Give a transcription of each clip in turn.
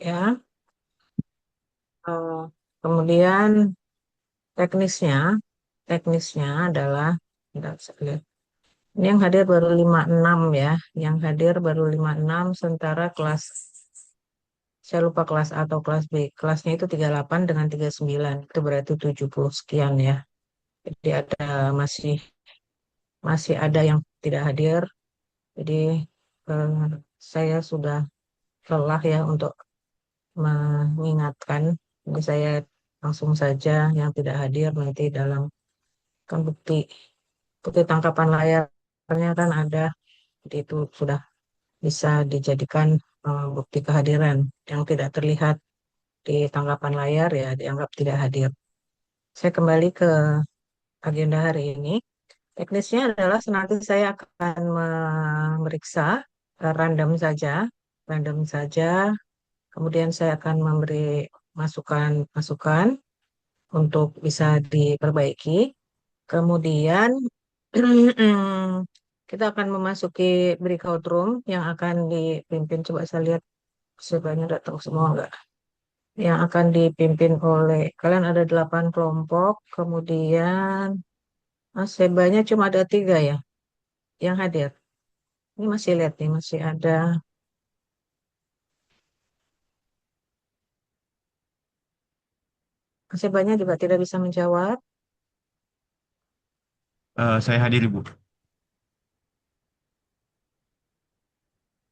ya. Eh, Kemudian teknisnya, teknisnya adalah, tidak saya lihat. Ini yang hadir baru 56 ya, yang hadir baru 56 sementara kelas, saya lupa kelas A atau kelas B. Kelasnya itu 38 dengan 39, itu berarti 70 sekian ya. Jadi masih masih ada yang tidak hadir. Jadi eh, saya sudah lelah ya untuk mengingatkan. Jadi saya langsung saja yang tidak hadir nanti dalam kan bukti bukti tangkapan layarnya kan ada. Jadi itu sudah bisa dijadikan bukti kehadiran yang tidak terlihat di tangkapan layar ya dianggap tidak hadir. Saya kembali ke agenda hari ini. Teknisnya adalah nanti saya akan memeriksa random saja. Kemudian saya akan memberi masukan-masukan untuk bisa diperbaiki. Kemudian kita akan memasuki breakout room yang akan dipimpin. Coba saya lihat sebanyak datang semua enggak? Yang akan dipimpin oleh kalian ada 8 kelompok. Kemudian sebanya cuma ada 3 ya yang hadir. Ini masih lihat nih masih ada. Sebanya juga tidak bisa menjawab. Saya hadir, Ibu.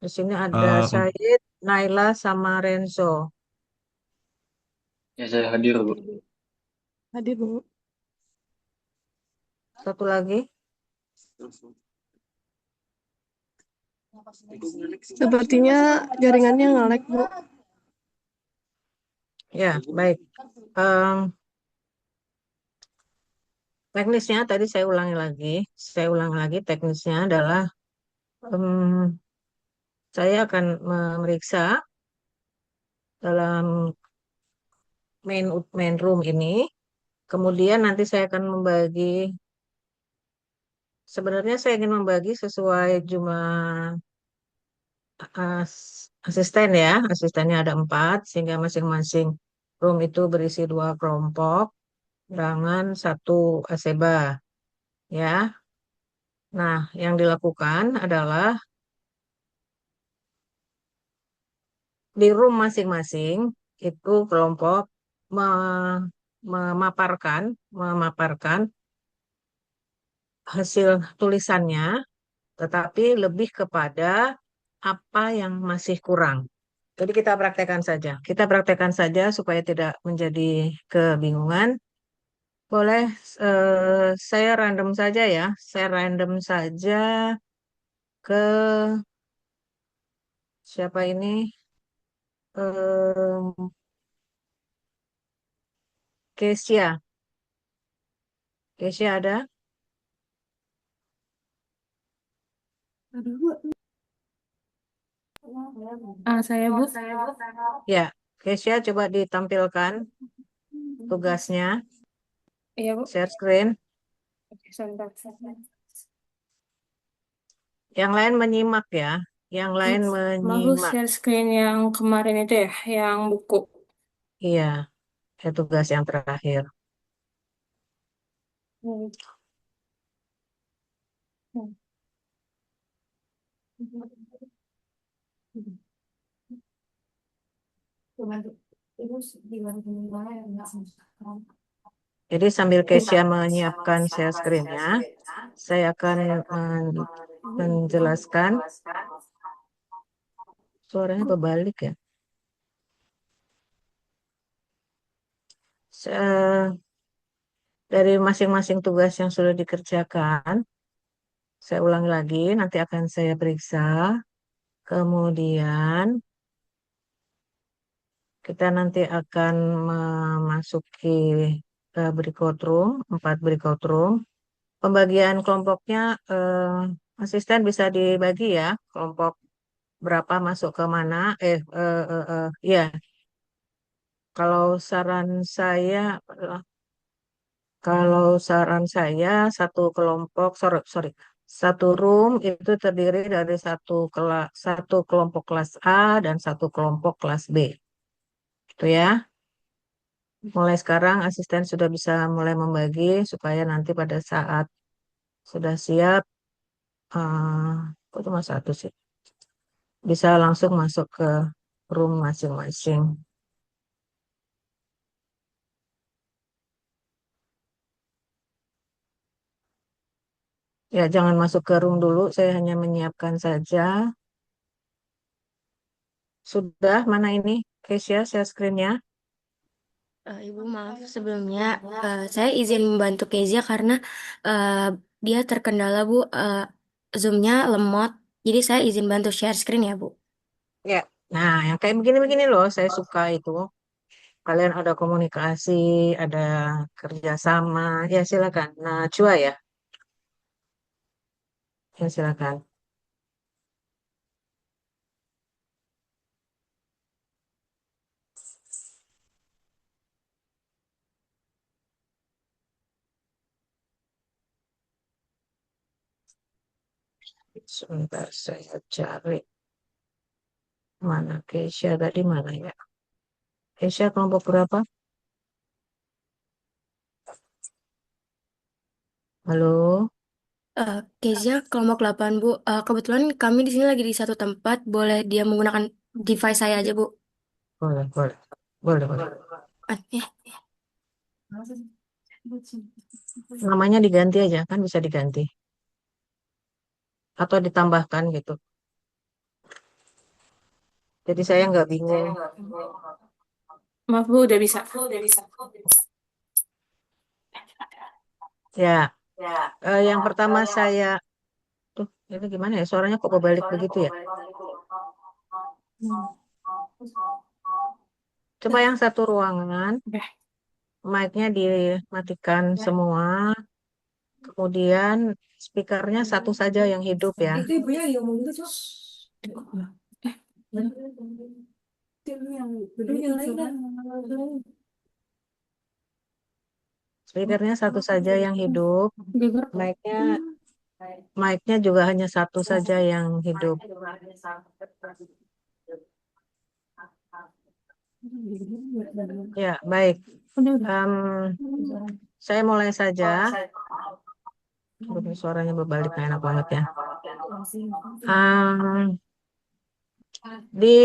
Di sini ada Eh, un- Syed, Naila, sama Renzo. Ya, saya hadir, Bu. Hadir, Bu. Satu lagi. Sepertinya jaringannya nge-lag, Bu. Ya, baik. Em, Teknisnya tadi saya ulangi lagi. Saya ulangi lagi teknisnya adalah em, saya akan memeriksa dalam main room ini. Kemudian nanti saya akan membagi. Sebenarnya saya ingin membagi sesuai jumlah asisten ya. Asistennya ada 4 sehingga masing-masing room itu berisi 2 kelompok dengan 1 aseba ya. Nah, yang dilakukan adalah di room masing-masing itu kelompok me- memaparkan memaparkan hasil tulisannya, tetapi lebih kepada apa yang masih kurang. Jadi kita praktekkan saja. Kita praktekkan saja supaya tidak menjadi kebingungan. Boleh saya random saja ya. Saya random saja ke siapa ini? Eh, Kesia. Kesia ada? Aduh, Bu. Saya, Bu. Ya, Kesia coba ditampilkan tugasnya, Iya, Bu. share screen. Oke, sebentar. Yang lain menyimak ya. Yang lain Mau menyimak. share screen yang kemarin itu ya, yang buku. Iya, tugas yang terakhir. Hmm. Jadi sambil Kesia menyiapkan share screen-nya, saya akan menjelaskan. Suaranya berbalik ya. Dari masing-masing tugas yang sudah dikerjakan, saya ulangi lagi, nanti akan saya periksa. Kemudian kita nanti akan memasuki breakout room, 4 breakout room. Pembagian kelompoknya, asisten bisa dibagi ya, kelompok berapa masuk ke mana. Ya, kalau saran saya, kalau saran saya satu kelompok, sorry, sorry, satu room itu terdiri dari satu kelompok kelas A dan satu kelompok kelas B. Tuh ya, mulai sekarang asisten sudah bisa mulai membagi supaya nanti pada saat sudah siap, kok cuma satu sih, bisa langsung masuk ke room masing-masing. Ya, jangan masuk ke room dulu, saya hanya menyiapkan saja. Sudah, mana ini? Keisha, share screen-nya. Ibu maaf sebelumnya saya izin membantu Kezia karena eh, dia terkendala Bu, Zoom-nya lemot. Jadi saya izin bantu share screen ya Bu. Ya, nah yang kayak begini-begini loh, saya suka itu. Kalian ada komunikasi, ada kerjasama, ya silakan. Nah, Cua ya, ya silakan. Sebentar saya cari mana Keisha tadi mana ya? Keisha kelompok berapa? Halo, Kezia kelompok 8 Bu. Kebetulan kami di sini lagi di satu tempat. Boleh dia menggunakan device saya aja Bu. boleh, boleh, boleh, boleh. Ya. Namanya diganti aja kan bisa diganti atau ditambahkan gitu. Jadi saya nggak bingung. Maaf Bu, udah bisa. Ya, yang pertama saya tuh ini gimana ya? Suaranya kok berbalik begitu ya? Hmm. Coba yang satu ruangan, Oke. mic-nya dimatikan semua, kemudian speakernya satu saja yang hidup ya. Itu ibunya yang ngomong gitu, Cus. Eh, itu yang lain kan? Speakernya satu saja yang hidup, Bigger. mic-nya mic-nya juga hanya satu saja yang hidup. Ya, baik. Em, saya mulai saja. Aduh, suaranya berbalik nggak enak banget ya. Em, di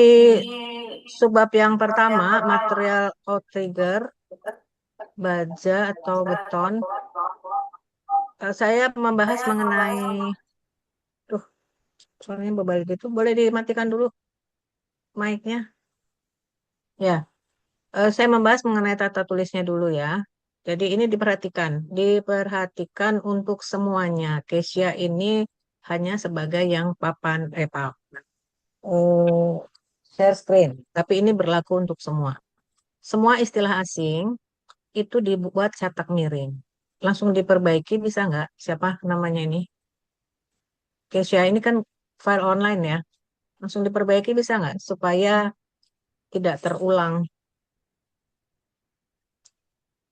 subbab yang pertama, material outrigger, baja atau beton, saya membahas mengenai, tuh, suaranya berbalik itu. Boleh dimatikan dulu mic-nya? Ya, saya membahas mengenai tata tulisnya dulu ya. Jadi ini diperhatikan untuk semuanya. Kesia ini hanya sebagai yang oh, share screen. Tapi ini berlaku untuk semua. Semua istilah asing itu dibuat cetak miring. Langsung diperbaiki bisa nggak? Siapa namanya ini? Kesia ini kan file online ya. Langsung diperbaiki bisa nggak? Supaya tidak terulang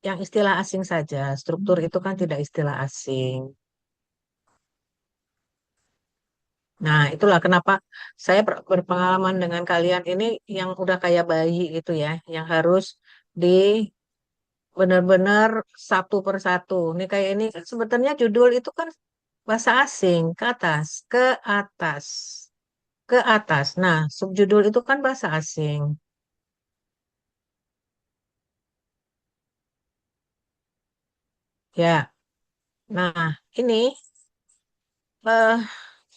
yang istilah asing saja. Struktur itu kan tidak istilah asing. Nah, itulah kenapa saya berpengalaman dengan kalian ini yang udah kayak bayi gitu ya, yang harus di benar-benar satu persatu. Ini kayak ini sebetulnya judul itu kan bahasa asing, atas, ke atas. Nah, subjudul itu kan bahasa asing. Ya, nah ini eh,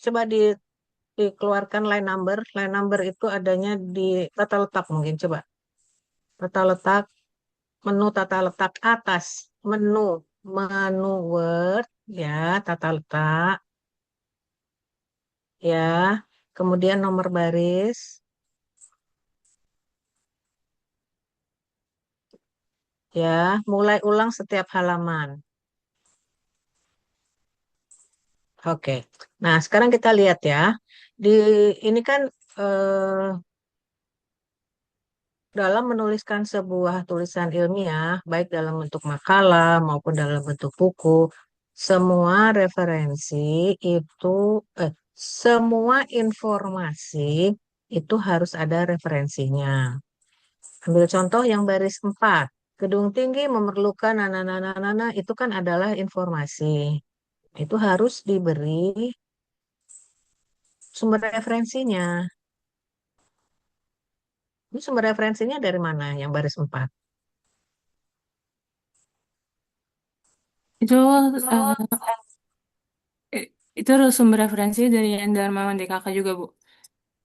coba dikeluarkan line number. Line number itu adanya di tata letak mungkin. Coba tata letak, menu tata letak atas, menu, menu Word, ya, tata letak, ya. Kemudian nomor baris, ya, mulai ulang setiap halaman. Oke. Nah, sekarang kita lihat ya. Di ini kan eh, dalam menuliskan sebuah tulisan ilmiah, baik dalam bentuk makalah maupun dalam bentuk buku, semua referensi itu, semua informasi itu harus ada referensinya. Ambil contoh yang baris 4. Gedung tinggi memerlukan itu kan adalah informasi. Itu harus diberi sumber referensinya. Ini sumber referensinya dari mana yang baris 4? Itu itu harus sumber referensi dari yang Darmawan DKK juga, Bu.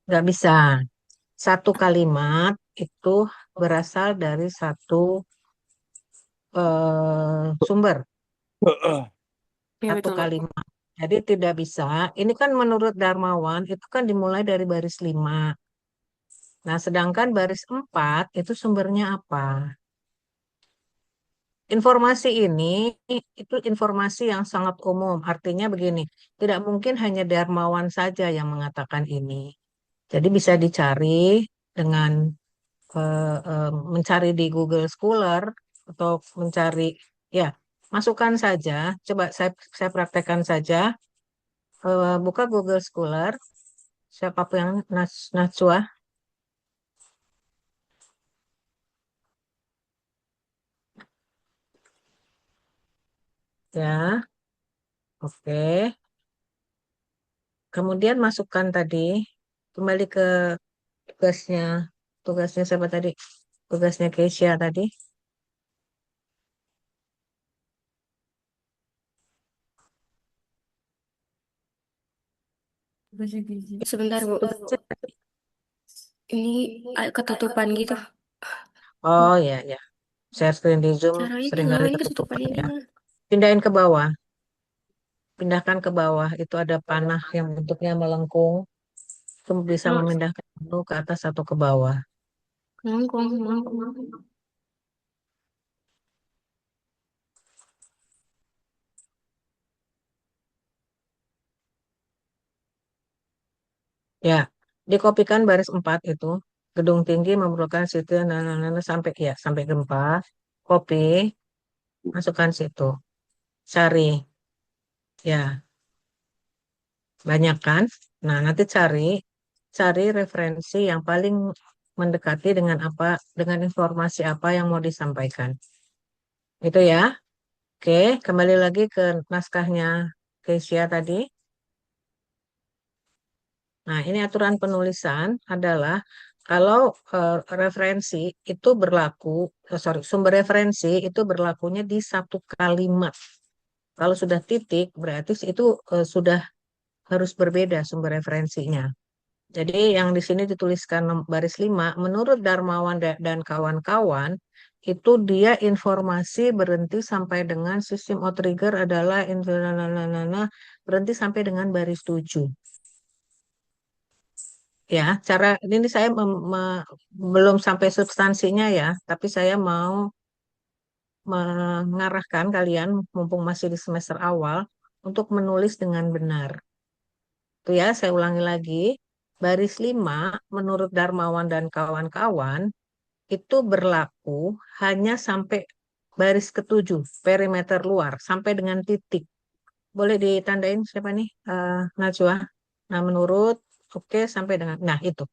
Nggak bisa. Satu kalimat itu berasal dari sumber, Iya satu betul, Bu. kalimat. Jadi tidak bisa. Ini kan menurut Darmawan itu kan dimulai dari baris 5. Nah, sedangkan baris 4 itu sumbernya apa? Informasi ini itu informasi yang sangat umum. Artinya begini, tidak mungkin hanya Darmawan saja yang mengatakan ini. Jadi bisa dicari dengan mencari di Google Scholar atau mencari, ya, masukkan saja. Coba saya praktekkan saja. Buka Google Scholar. Siapapun yang Najwa, ya, oke. Kemudian masukkan tadi, kembali ke tugasnya, tugasnya siapa tadi? Tugasnya Keisha tadi. Sebentar, Bu. Tugasnya, Ini ketutupan gitu. oh ya, ya. Share screen di Zoom Caranya seringkali ngalamin ketutupan ketutupannya ya. gimana? Pindahin ke bawah. Pindahkan ke bawah. Itu ada panah yang bentuknya melengkung. Kamu bisa Oh, memindahkan itu ke atas atau ke bawah. Melengkung, melengkung. Ya, dikopikan baris 4 itu. Gedung tinggi memerlukan situ sampai ya sampai gempa. Copy, masukkan situ. Cari. Ya, banyak kan? Nah, nanti cari referensi yang paling mendekati dengan apa, dengan informasi apa yang mau disampaikan. Itu ya. Oke, kembali lagi ke naskahnya Kesia tadi. Nah, ini aturan penulisan adalah kalau referensi itu berlaku, sumber referensi itu berlakunya di satu kalimat. Kalau sudah titik, berarti itu sudah harus berbeda sumber referensinya. Jadi yang di sini dituliskan baris 5, menurut Darmawan dan kawan-kawan, itu dia informasi berhenti sampai dengan sistem outrigger adalah berhenti sampai dengan baris 7. Ya, cara ini saya belum sampai substansinya ya, tapi saya mau mengarahkan kalian, mumpung masih di semester awal, untuk menulis dengan benar. Itu ya, saya ulangi lagi. Baris 5 menurut Darmawan dan kawan-kawan, itu berlaku hanya sampai baris ketujuh, perimeter luar, sampai dengan titik. Boleh ditandain siapa nih? Najwa. Nah, menurut, oke, sampai dengan, nah itu.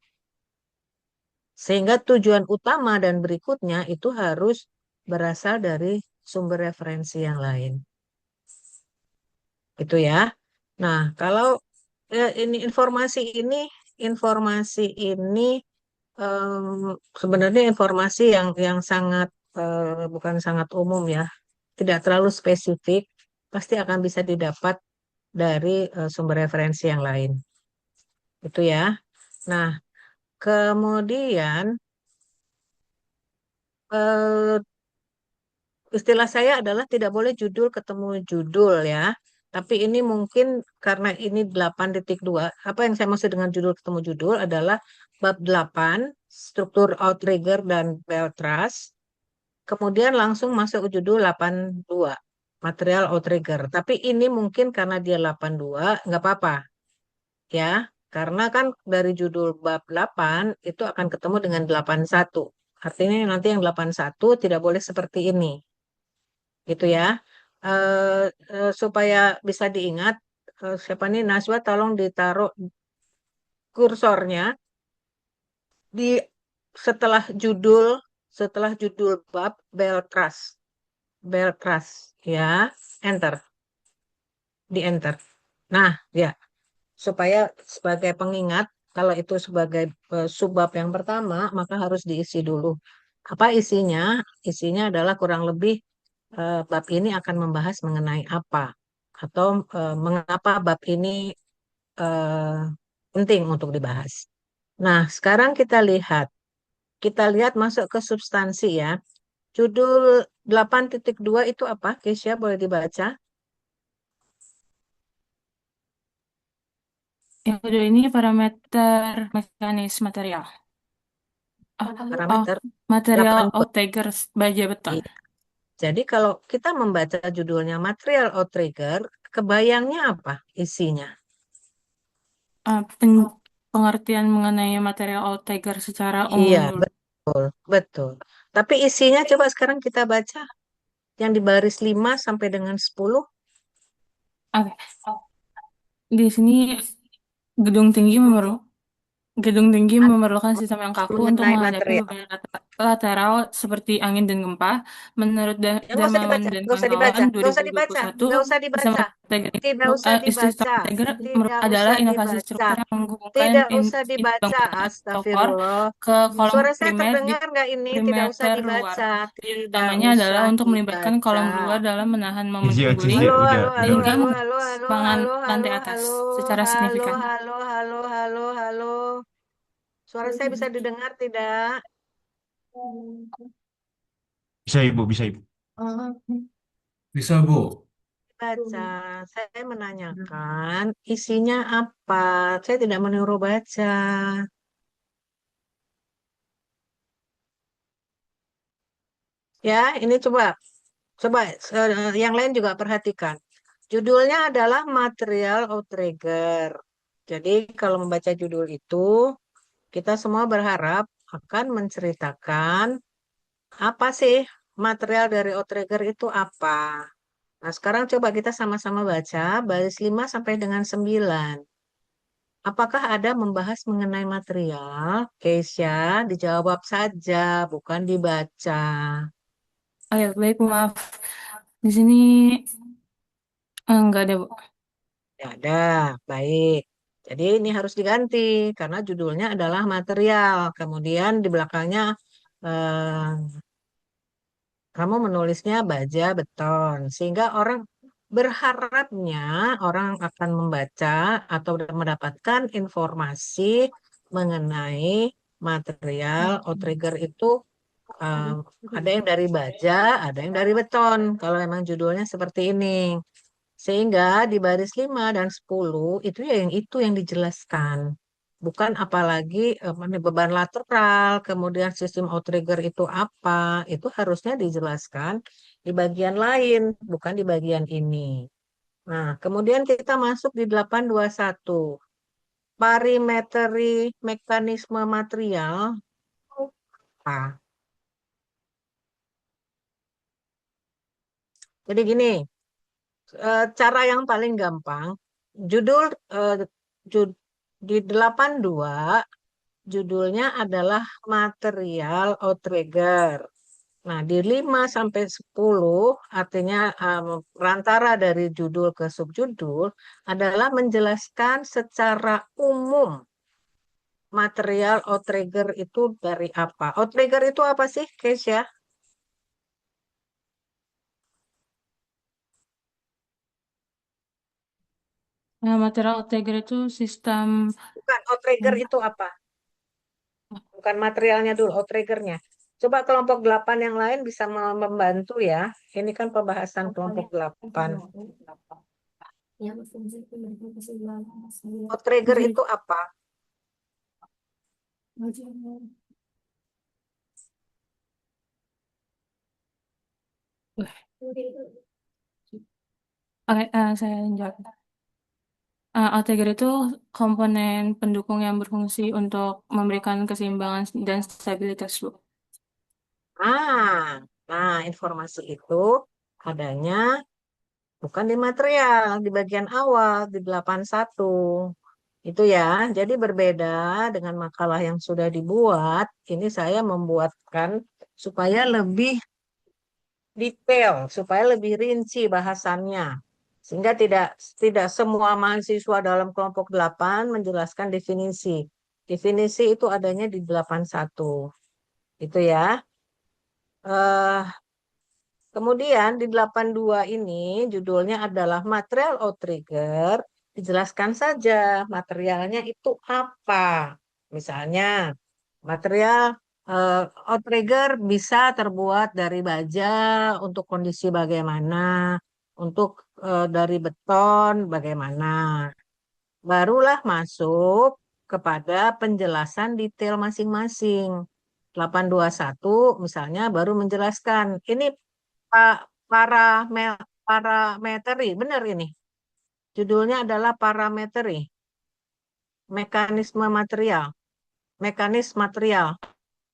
Sehingga tujuan utama dan berikutnya itu harus berasal dari sumber referensi yang lain. Itu ya. Nah, kalau ini informasi ini sebenarnya informasi yang sangat bukan sangat umum ya, tidak terlalu spesifik, pasti akan bisa didapat dari sumber referensi yang lain. Itu ya. Nah, kemudian eh, istilah saya adalah tidak boleh judul ketemu judul ya. Tapi ini mungkin karena ini 8.2. Apa yang saya maksud dengan judul ketemu judul adalah bab 8, struktur outrigger dan belt truss. Kemudian langsung masuk ke judul 82, material outrigger. Tapi ini mungkin karena dia 82, nggak apa-apa ya. Karena kan dari judul bab 8 itu akan ketemu dengan 81. Artinya nanti yang 81 tidak boleh seperti ini. Gitu ya. Supaya bisa diingat, siapa nih Naswa, tolong ditaruh kursornya di setelah judul setelah judul bab bel trust. Bel trust, ya, enter, di enter. Nah, ya, supaya sebagai pengingat, kalau itu sebagai subbab yang pertama, maka harus diisi dulu. Apa isinya? Isinya adalah kurang lebih bab ini akan membahas mengenai apa, atau mengapa bab ini eh, penting untuk dibahas. Nah, sekarang kita lihat masuk ke substansi ya. Judul 8.2 itu apa? Keisha boleh dibaca? Yang kedua ini parameter mekanis material. Oh, Parameter material 8.2. outrigger baja beton. Iya. Jadi kalau kita membaca judulnya material outrigger, kebayangnya apa isinya? Ah, pengertian mengenai material outrigger secara umum Iya, dulu. betul, betul. Tapi isinya coba sekarang kita baca yang di baris 5 sampai dengan 10. Oke, di sini gedung tinggi memerlukan gedung tinggi memerlukan sistem yang kaku untuk Mengenai menghadapi material. beban lateral seperti angin dan gempa. Menurut Ya, nggak usah Darmawan dibaca, dan nggak usah kawan-kawan dibaca, nggak usah dibaca, 2021, nggak usah sistem dibaca, tidak usah sistem dibaca, Outrigger tidak adalah usah inovasi dibaca, struktur yang menghubungkan tidak usah dibaca. bangunan atau core Astagfirullah. ke kolom Suara saya primer di terdengar nggak ini? Tidak usah perimeter luar. dibaca, Tujuan tidak utamanya adalah usah untuk melibatkan dibaca. kolom luar dalam menahan Cici, momentum Cici, guling Halo, udah, halo, halo, udah. sehingga halo, halo, membentuk halo, sepangan halo, lantai halo, atas halo, secara halo, signifikan. halo, halo, halo, halo. Suara saya bisa didengar tidak? Bisa Ibu, bisa Ibu. Bisa Bu. Baca. Saya menanyakan isinya apa. Saya tidak menyuruh baca. Ya, ini coba, coba yang lain juga perhatikan. Judulnya adalah Material Outrigger. Jadi kalau membaca judul itu, kita semua berharap akan menceritakan apa sih material dari outrigger itu apa. Nah, sekarang coba kita sama-sama baca baris 5 sampai dengan 9. Apakah ada membahas mengenai material? Keisha, dijawab saja, bukan dibaca. Oh ya, baik, maaf. Di sini enggak ada, Bu. Ya ada, baik. Jadi ini harus diganti karena judulnya adalah material. Kemudian di belakangnya eh, kamu menulisnya baja beton, sehingga orang berharapnya orang akan membaca atau mendapatkan informasi mengenai material outrigger itu eh, ada yang dari baja, ada yang dari beton. Kalau memang judulnya seperti ini. Sehingga di baris 5 dan 10 itu yang dijelaskan. Bukan apalagi beban lateral, kemudian sistem outrigger itu apa, itu harusnya dijelaskan di bagian lain, bukan di bagian ini. Nah, kemudian kita masuk di 821. Parametri mekanisme material. Nah, jadi gini, cara yang paling gampang, judul eh, jud- di 82 judulnya adalah material outrigger. Nah, di 5 sampai 10 artinya perantara dari judul ke subjudul adalah menjelaskan secara umum material outrigger itu dari apa. Outrigger itu apa sih, Keisha? Nah, material outrigger itu sistem Bukan, outrigger itu apa? Bukan materialnya dulu, outriggernya. Coba kelompok 8 yang lain bisa membantu ya. Ini kan pembahasan kelompok 8. Outrigger itu apa? Oke, saya jawab. Outrigger itu komponen pendukung yang berfungsi untuk memberikan keseimbangan dan stabilitas, Bu. Ah, nah informasi itu adanya bukan di material, di bagian awal, di 81. Itu ya, jadi berbeda dengan makalah yang sudah dibuat, ini saya membuatkan supaya lebih detail, supaya lebih rinci bahasannya. Sehingga tidak tidak semua mahasiswa dalam kelompok 8 menjelaskan definisi. Definisi itu adanya di 81. Itu ya. Eh, Kemudian di 82 ini judulnya adalah material outrigger. Dijelaskan saja materialnya itu apa. Misalnya material eh, outrigger bisa terbuat dari baja untuk kondisi bagaimana, untuk dari beton bagaimana. Barulah masuk kepada penjelasan detail masing-masing. 821 misalnya baru menjelaskan ini Pak parameteri, benar ini. Judulnya adalah parameteri, mekanisme material, mekanis material.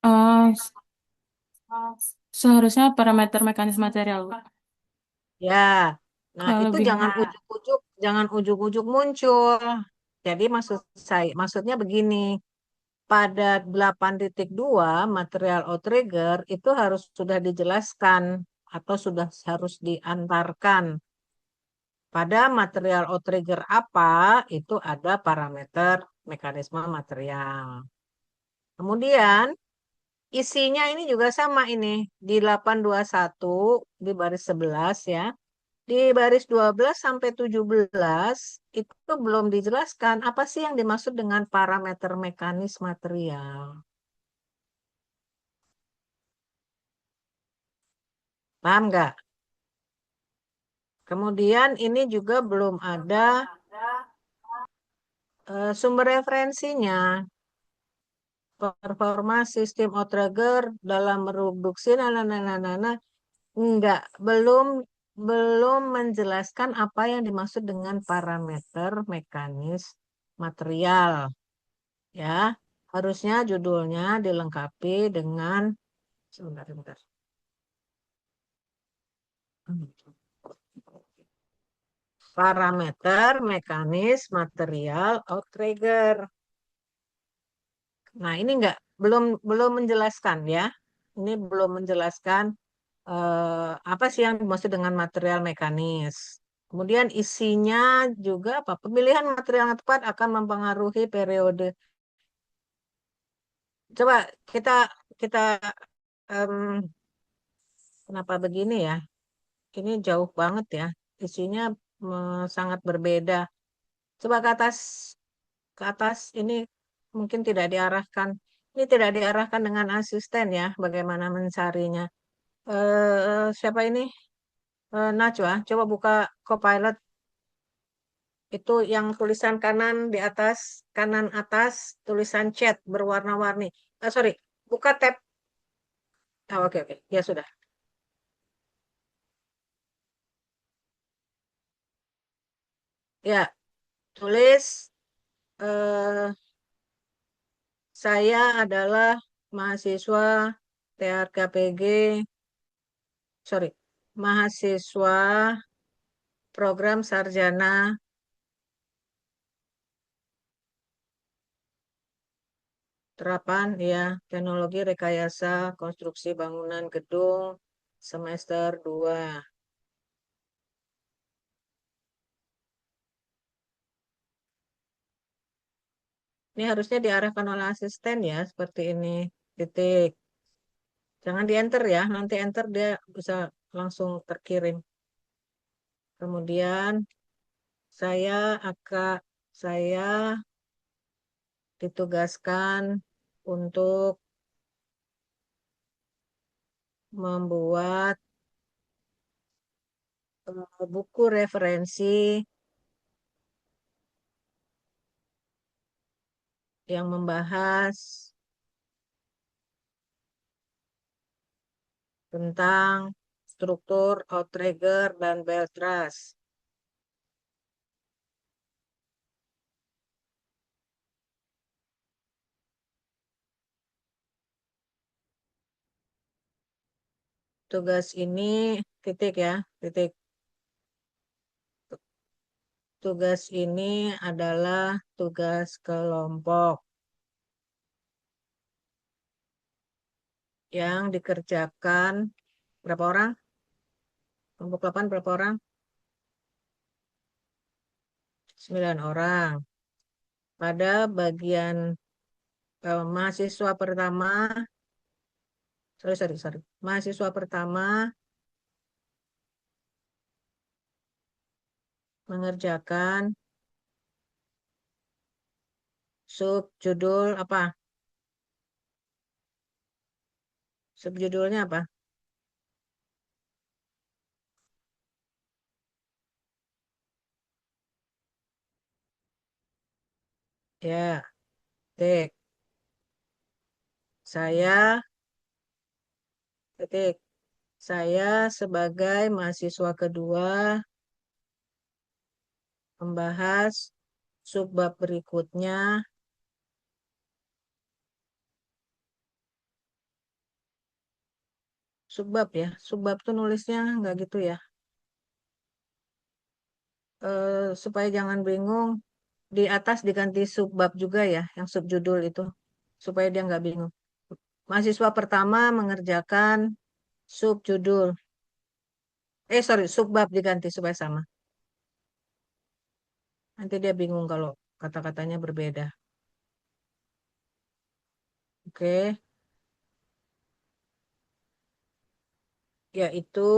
Eh, seharusnya parameter mekanis material, Bu. Ya, nah Yang itu lebih. jangan ujuk-ujuk muncul. Jadi maksudnya begini, pada 8.2 material outrigger itu harus sudah dijelaskan atau sudah harus diantarkan. Pada material outrigger apa itu ada parameter mekanisme material. Kemudian isinya ini juga sama ini di 821 di baris 11 ya. Di baris 12 sampai 17 itu belum dijelaskan apa sih yang dimaksud dengan parameter mekanis material. Paham nggak? Kemudian ini juga belum ada sumber referensinya. Performa sistem outrigger dalam mereduksi enggak belum menjelaskan apa yang dimaksud dengan parameter mekanis material ya. Harusnya judulnya dilengkapi dengan sebentar. Parameter mekanis material outrigger. Nah, ini enggak belum menjelaskan ya. Ini belum menjelaskan apa sih yang dimaksud dengan material mekanis. Kemudian isinya juga apa? Pemilihan material yang tepat akan mempengaruhi periode. Coba kita kita em, kenapa begini ya? Ini jauh banget ya. Isinya sangat berbeda. Coba ke atas ini mungkin tidak diarahkan. Ini tidak diarahkan dengan asisten ya, bagaimana mencarinya. Siapa ini? Najwa, coba buka Copilot. Itu yang tulisan kanan atas, tulisan chat berwarna-warni. Sorry, buka tab. Oke, oke. Ya sudah. Ya, tulis eh, saya adalah mahasiswa TRKPG, sorry, mahasiswa program sarjana terapan ya teknologi rekayasa konstruksi bangunan gedung semester 2. Ini harusnya diarahkan oleh asisten ya, seperti ini. Titik. Jangan di enter ya, nanti enter dia bisa langsung terkirim. Kemudian saya ditugaskan untuk membuat buku referensi yang membahas tentang struktur outrigger dan belt truss. Tugas ini titik ya, titik. Tugas ini adalah tugas kelompok yang dikerjakan berapa orang? Kelompok 8 berapa orang? 9 orang. Pada bagian mahasiswa pertama, sorry. Mahasiswa pertama mengerjakan subjudul apa? Subjudulnya apa? Ya, titik. Saya, titik. Saya sebagai mahasiswa kedua membahas subbab berikutnya. Subbab ya. Subbab tuh nulisnya nggak gitu ya. Supaya jangan bingung, di atas diganti subbab juga ya, yang subjudul itu. Supaya dia nggak bingung. Mahasiswa pertama mengerjakan subjudul. Sorry, subbab diganti supaya sama. Nanti dia bingung kalau kata-katanya berbeda. Oke, yaitu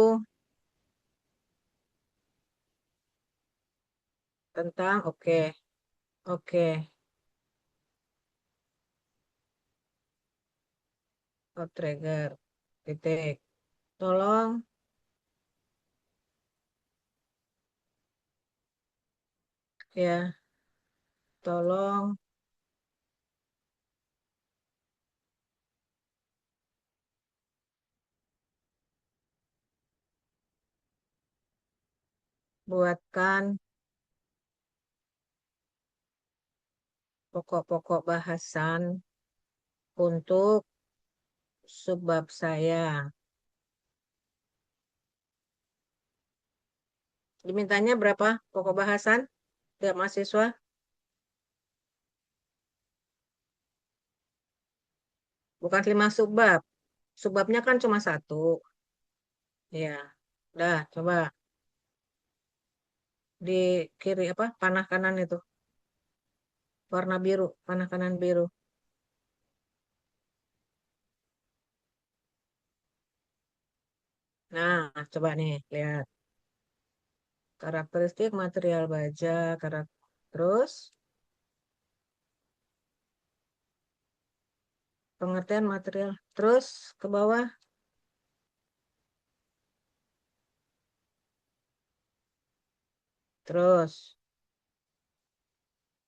tentang oke, outrigger, titik. Tolong ya, tolong buatkan pokok-pokok bahasan untuk subbab saya. Dimintanya berapa pokok bahasan tiap mahasiswa? Bukan 5 subbab. Subbabnya kan cuma satu. Ya, udah coba di kiri apa? Panah kanan itu. Warna biru, panah kanan biru. Nah, coba nih, lihat. Karakteristik material baja, terus pengertian material. Terus ke bawah, terus,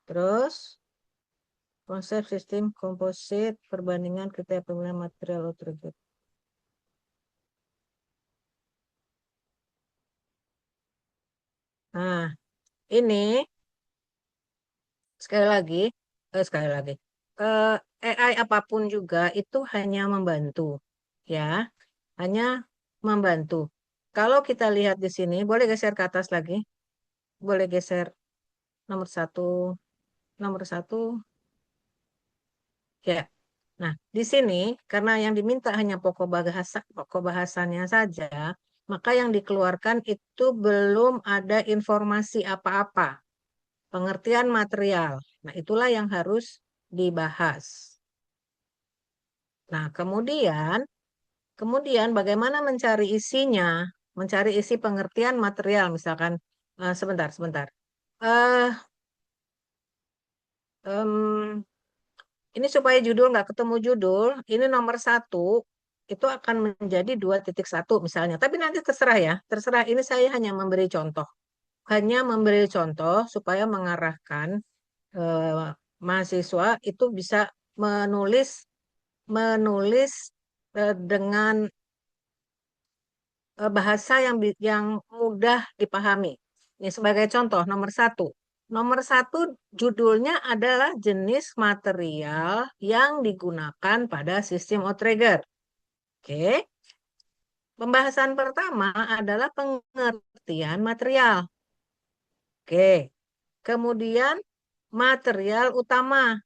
terus konsep sistem komposit, perbandingan kriteria pemilihan material outrigger. Nah, ini sekali lagi, sekali lagi, eh, AI apapun juga itu hanya membantu, ya, hanya membantu. Kalau kita lihat di sini, boleh geser ke atas lagi, boleh geser nomor satu, nomor satu, ya. Nah, di sini karena yang diminta hanya pokok bahasannya saja, maka yang dikeluarkan itu belum ada informasi apa-apa, pengertian material. Nah, itulah yang harus dibahas. Nah, kemudian bagaimana mencari isinya, mencari isi pengertian material, misalkan, sebentar. Eh, em, ini supaya judul nggak ketemu judul, ini nomor satu itu akan menjadi 2.1 misalnya. Tapi nanti terserah ya, terserah. Ini saya hanya memberi contoh supaya mengarahkan mahasiswa itu bisa menulis menulis dengan bahasa yang mudah dipahami. Ini sebagai contoh nomor satu. Nomor satu judulnya adalah jenis material yang digunakan pada sistem outrigger. Oke. Pembahasan pertama adalah pengertian material. Oke. Kemudian material utama.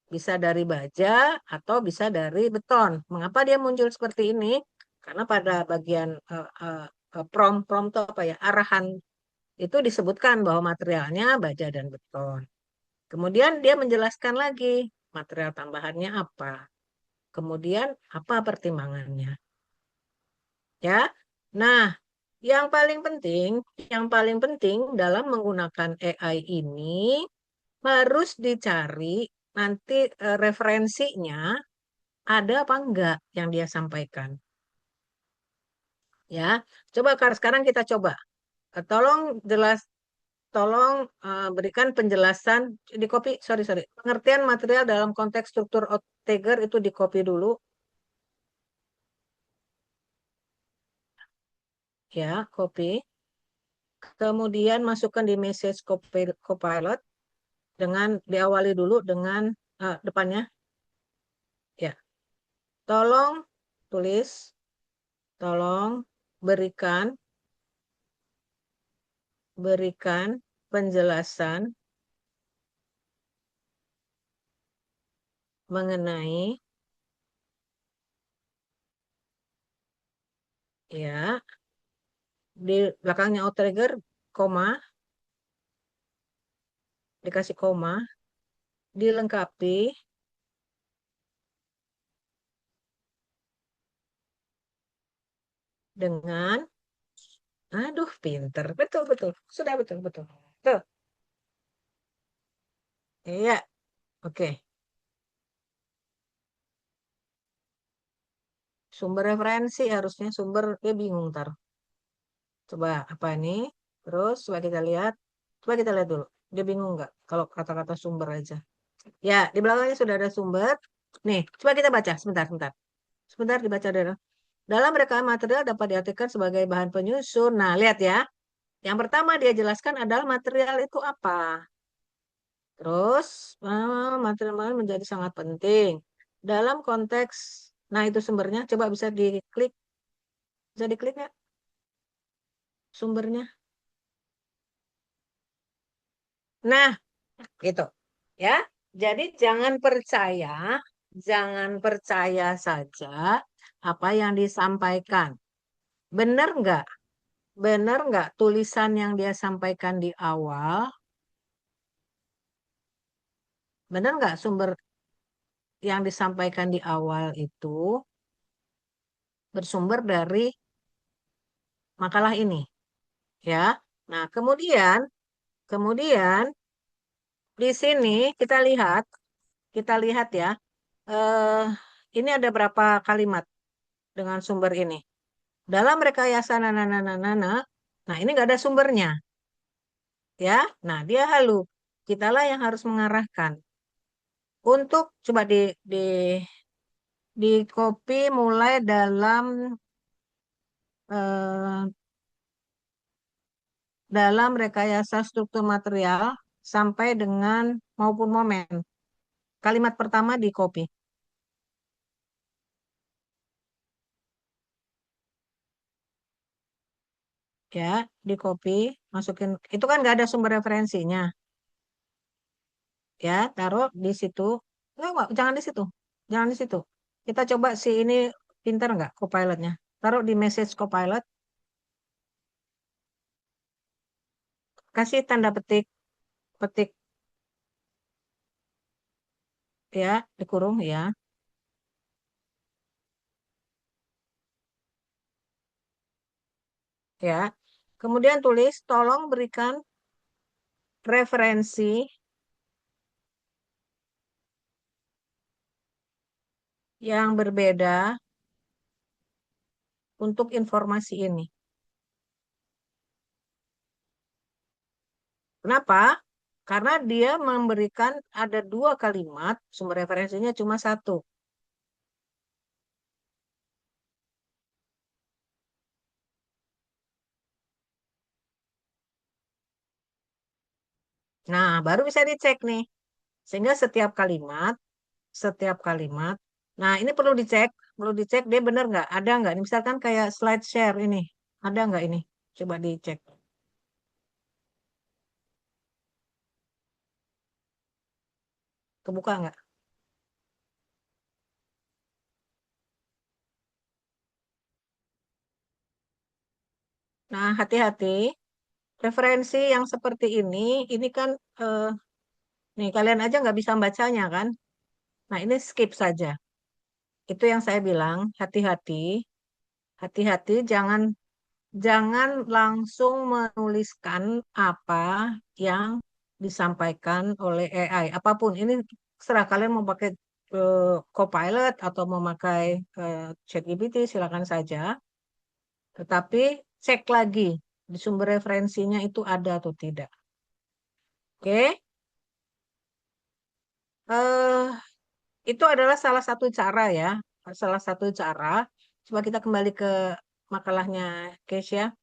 Bisa dari baja atau bisa dari beton. Mengapa dia muncul seperti ini? Karena pada bagian prom itu apa ya, arahan itu disebutkan bahwa materialnya baja dan beton. Kemudian dia menjelaskan lagi material tambahannya apa. Kemudian apa pertimbangannya. Ya. Nah, yang paling penting dalam menggunakan AI ini harus dicari nanti referensinya ada apa enggak yang dia sampaikan. Ya, coba sekarang kita coba. Tolong berikan penjelasan di copy, sorry, pengertian material dalam konteks struktur Otager itu di copy dulu, ya, copy. Kemudian masukkan di message copilot dengan diawali dulu dengan depannya, ya. Tolong tulis, tolong berikan penjelasan mengenai, ya, di belakangnya outrigger koma, dikasih koma, dilengkapi dengan, aduh pinter, betul, sudah betul. Tuh, iya, oke. Sumber referensi harusnya dia bingung ntar. Coba apa ini? Terus coba kita lihat dulu. Dia bingung nggak kalau kata-kata sumber aja? Ya, di belakangnya sudah ada sumber. Nih, coba kita baca sebentar. Sebentar dibaca dulu. Dalam rekaman material dapat diartikan sebagai bahan penyusun. Nah, lihat ya. Yang pertama dia jelaskan adalah material itu apa. Terus, material menjadi sangat penting. Dalam konteks, nah itu sumbernya. Coba bisa diklik. Bisa diklik nggak sumbernya? Nah, gitu. Ya. Jadi jangan percaya saja apa yang disampaikan. Benar nggak? Benar nggak tulisan yang dia sampaikan di awal? Benar nggak sumber yang disampaikan di awal itu bersumber dari makalah ini? Ya. Nah, kemudian di sini kita lihat ya, eh, ini ada berapa kalimat dengan sumber ini. Dalam rekayasa nah ini nggak ada sumbernya, ya. Nah, dia halu. Kitalah yang harus mengarahkan. Untuk coba di copy mulai eh, dalam rekayasa struktur material sampai dengan maupun momen. Kalimat pertama di copy. Ya, di copy, masukin. Itu kan nggak ada sumber referensinya. Ya, taruh di situ. Enggak, jangan di situ. Jangan di situ. Kita coba si ini pintar nggak copilotnya. Taruh di message copilot. Kasih tanda petik, petik ya, dikurung ya. Ya. Kemudian tulis, tolong berikan referensi yang berbeda untuk informasi ini. Kenapa? Karena dia memberikan ada 2 kalimat, sumber referensinya cuma 1. Nah, baru bisa dicek nih. Sehingga setiap kalimat, nah ini perlu dicek dia benar nggak, ada nggak? Misalkan kayak slide share ini, ada nggak ini? Coba dicek. Kebuka nggak? Nah, hati-hati. Referensi yang seperti ini kan, nih kalian aja nggak bisa bacanya kan? Nah, ini skip saja. Itu yang saya bilang, hati-hati. Hati-hati, jangan jangan langsung menuliskan apa yang disampaikan oleh AI. Apapun, ini serah kalian mau pakai Copilot atau mau pakai ChatGPT, silakan saja. Tetapi cek lagi di sumber referensinya itu ada atau tidak. Oke? eh itu adalah salah satu cara ya. Salah satu cara. Coba kita kembali ke makalahnya Keisha.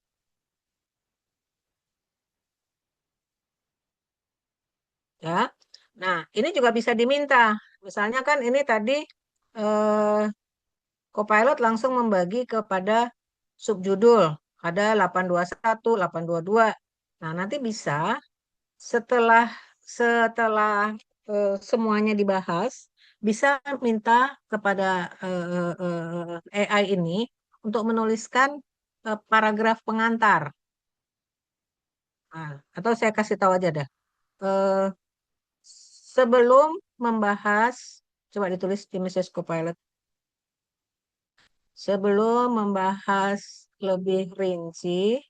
Ya. Nah, ini juga bisa diminta. Misalnya kan ini tadi eh, Copilot langsung membagi kepada subjudul. Ada 821, 822. Nah, nanti bisa setelah setelah semuanya dibahas, bisa minta kepada AI ini untuk menuliskan paragraf pengantar. Nah, atau saya kasih tahu aja dah. Eh, Sebelum membahas, coba ditulis di Mrs. Copilot. Sebelum membahas lebih rinci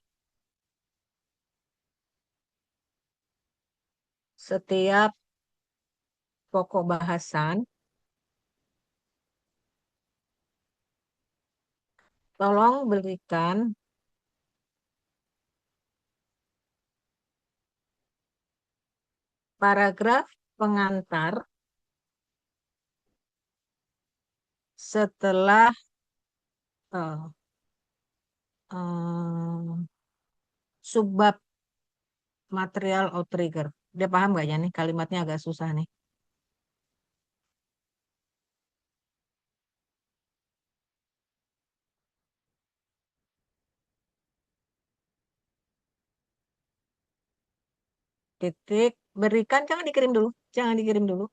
setiap pokok bahasan, tolong berikan paragraf pengantar setelah eh, eh, subbab material outrigger. Dia paham nggak ya nih kalimatnya agak susah nih. Titik berikan, jangan dikirim dulu, jangan dikirim dulu.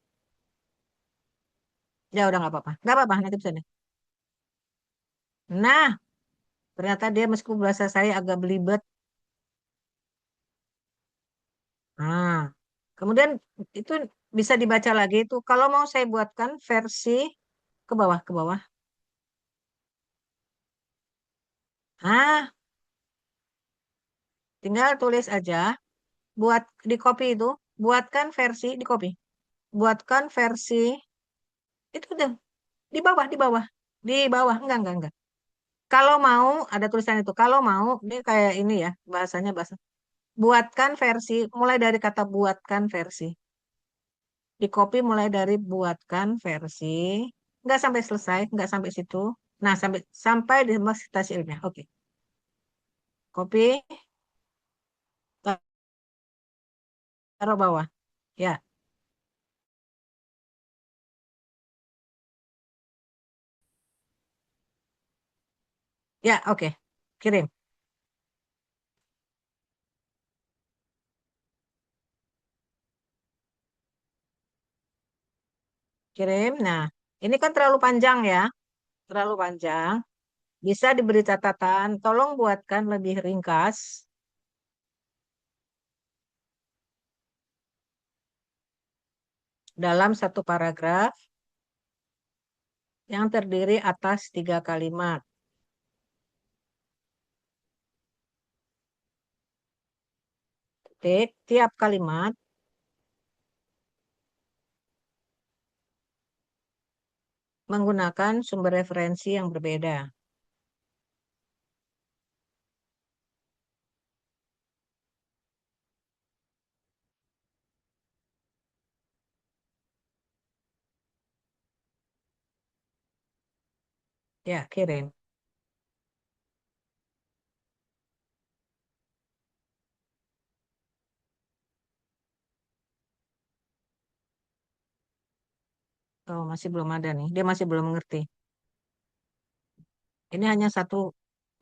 Ya udah nggak apa-apa nanti bisa deh. Nah, ternyata dia meskipun bahasa saya agak belibet. Nah, kemudian itu bisa dibaca lagi itu. Kalau mau saya buatkan versi ke bawah. Ah, tinggal tulis aja, buat di copy itu, buatkan versi di copy. Buatkan versi itu tuh di bawah, enggak. Kalau mau ada tulisan itu, kalau mau dia kayak ini ya, bahasanya bahasa. Buatkan versi, mulai dari kata buatkan versi. Di copy mulai dari buatkan versi, enggak sampai selesai, enggak sampai situ. Nah, sampai di citasi ilmiah. Oke. Copy, taruh bawah. Ya, ya, oke. Kirim, kirim. Nah, ini kan terlalu panjang ya, terlalu panjang. Bisa diberi catatan, tolong buatkan lebih ringkas dalam satu paragraf yang terdiri atas 3 kalimat. Titik, tiap kalimat menggunakan sumber referensi yang berbeda. Ya, kirim. Oh, masih belum ada nih. Dia masih belum mengerti. Ini hanya satu.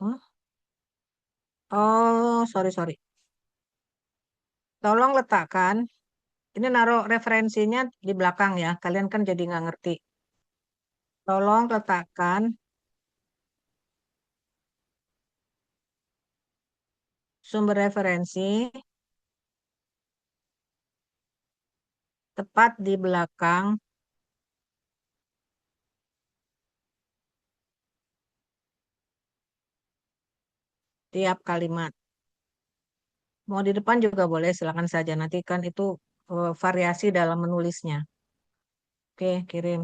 Huh? Oh, sorry. Tolong letakkan. Ini naruh referensinya di belakang ya. Kalian kan jadi nggak ngerti. Tolong letakkan sumber referensi tepat di belakang tiap kalimat. Mau di depan juga boleh, silakan saja. Nanti kan itu variasi dalam menulisnya. Oke, kirim.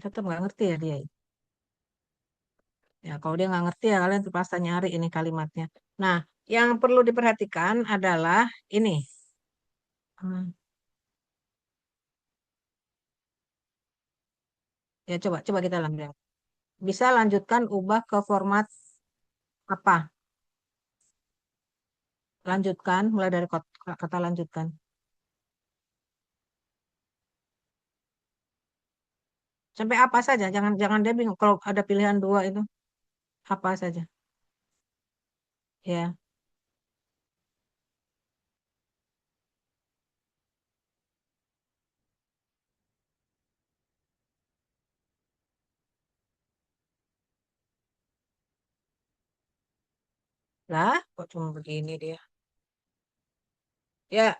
Tetap nggak ngerti ya dia. Ya, kalau dia nggak ngerti ya kalian terpaksa nyari ini kalimatnya. Nah, yang perlu diperhatikan adalah ini. Hmm, Ya, coba kita lanjutkan. Bisa lanjutkan ubah ke format apa? Lanjutkan, mulai dari kata lanjutkan. Sampai apa saja, jangan jangan dia bingung. Kalau ada pilihan dua itu, apa saja. Ya, lah, kok cuma begini dia. Ya,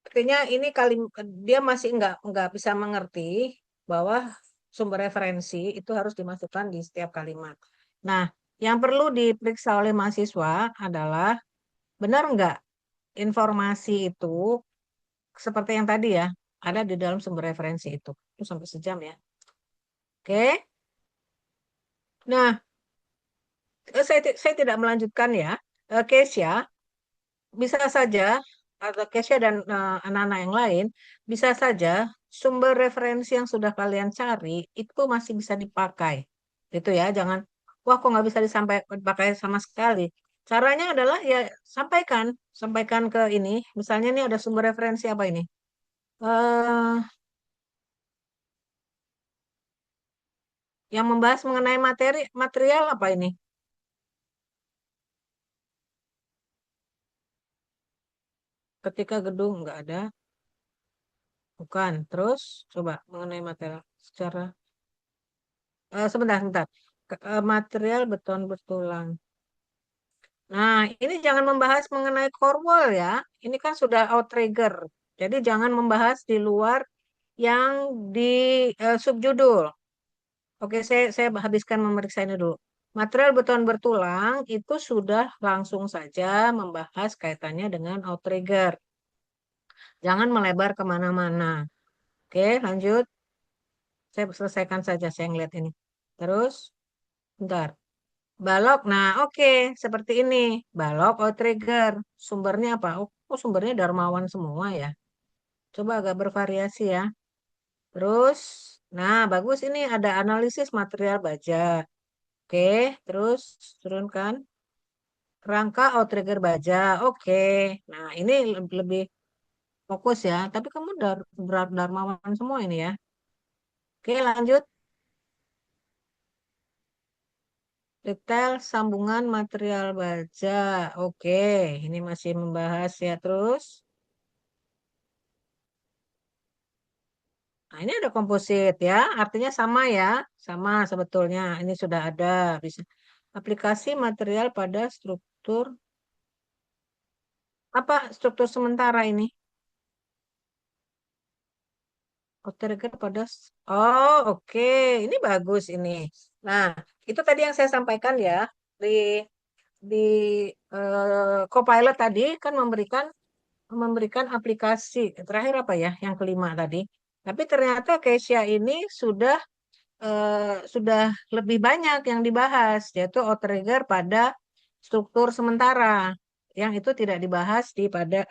artinya ini kali dia masih nggak bisa mengerti bahwa sumber referensi itu harus dimasukkan di setiap kalimat. Nah, yang perlu diperiksa oleh mahasiswa adalah benar nggak informasi itu seperti yang tadi ya ada di dalam sumber referensi itu. Itu sampai sejam ya. Oke. Nah, saya tidak melanjutkan ya. Kesya bisa saja atau Kesya dan anak-anak yang lain bisa saja sumber referensi yang sudah kalian cari itu masih bisa dipakai. Itu ya, jangan wah kok nggak bisa dipakai sama sekali. Caranya adalah ya sampaikan, sampaikan ke ini. Misalnya ini ada sumber referensi apa ini? eh yang membahas mengenai material apa ini? Ketika gedung nggak ada, bukan. Terus coba mengenai material secara sebentar. Material beton bertulang. Nah, ini jangan membahas mengenai core wall ya. Ini kan sudah outrigger. Jadi jangan membahas di luar yang di subjudul. Oke, saya habiskan memeriksa ini dulu. Material beton bertulang itu sudah langsung saja membahas kaitannya dengan outrigger. Jangan melebar kemana-mana. Oke, lanjut. Saya selesaikan saja, saya ngeliat ini. Terus, bentar. Balok, nah oke, seperti ini. Balok outrigger. Sumbernya apa? Oh, sumbernya Darmawan semua ya. Coba agak bervariasi ya. Terus, nah bagus ini ada analisis material baja. Oke, terus turunkan. Rangka outrigger baja. Oke, nah ini lebih fokus ya. Tapi kamu Darmawan semua ini ya. Oke, lanjut. Detail sambungan material baja. Oke, ini masih membahas ya terus. Nah, ini ada komposit ya, artinya sama ya, sama sebetulnya. Ini sudah ada bisa aplikasi material pada struktur apa struktur sementara ini? Outrigger pada oh oke, ini bagus ini. Nah, itu tadi yang saya sampaikan ya di di Copilot tadi kan memberikan aplikasi terakhir apa ya yang kelima tadi. Tapi ternyata Kesia ini sudah lebih banyak yang dibahas yaitu outrigger pada struktur sementara yang itu tidak dibahas di pada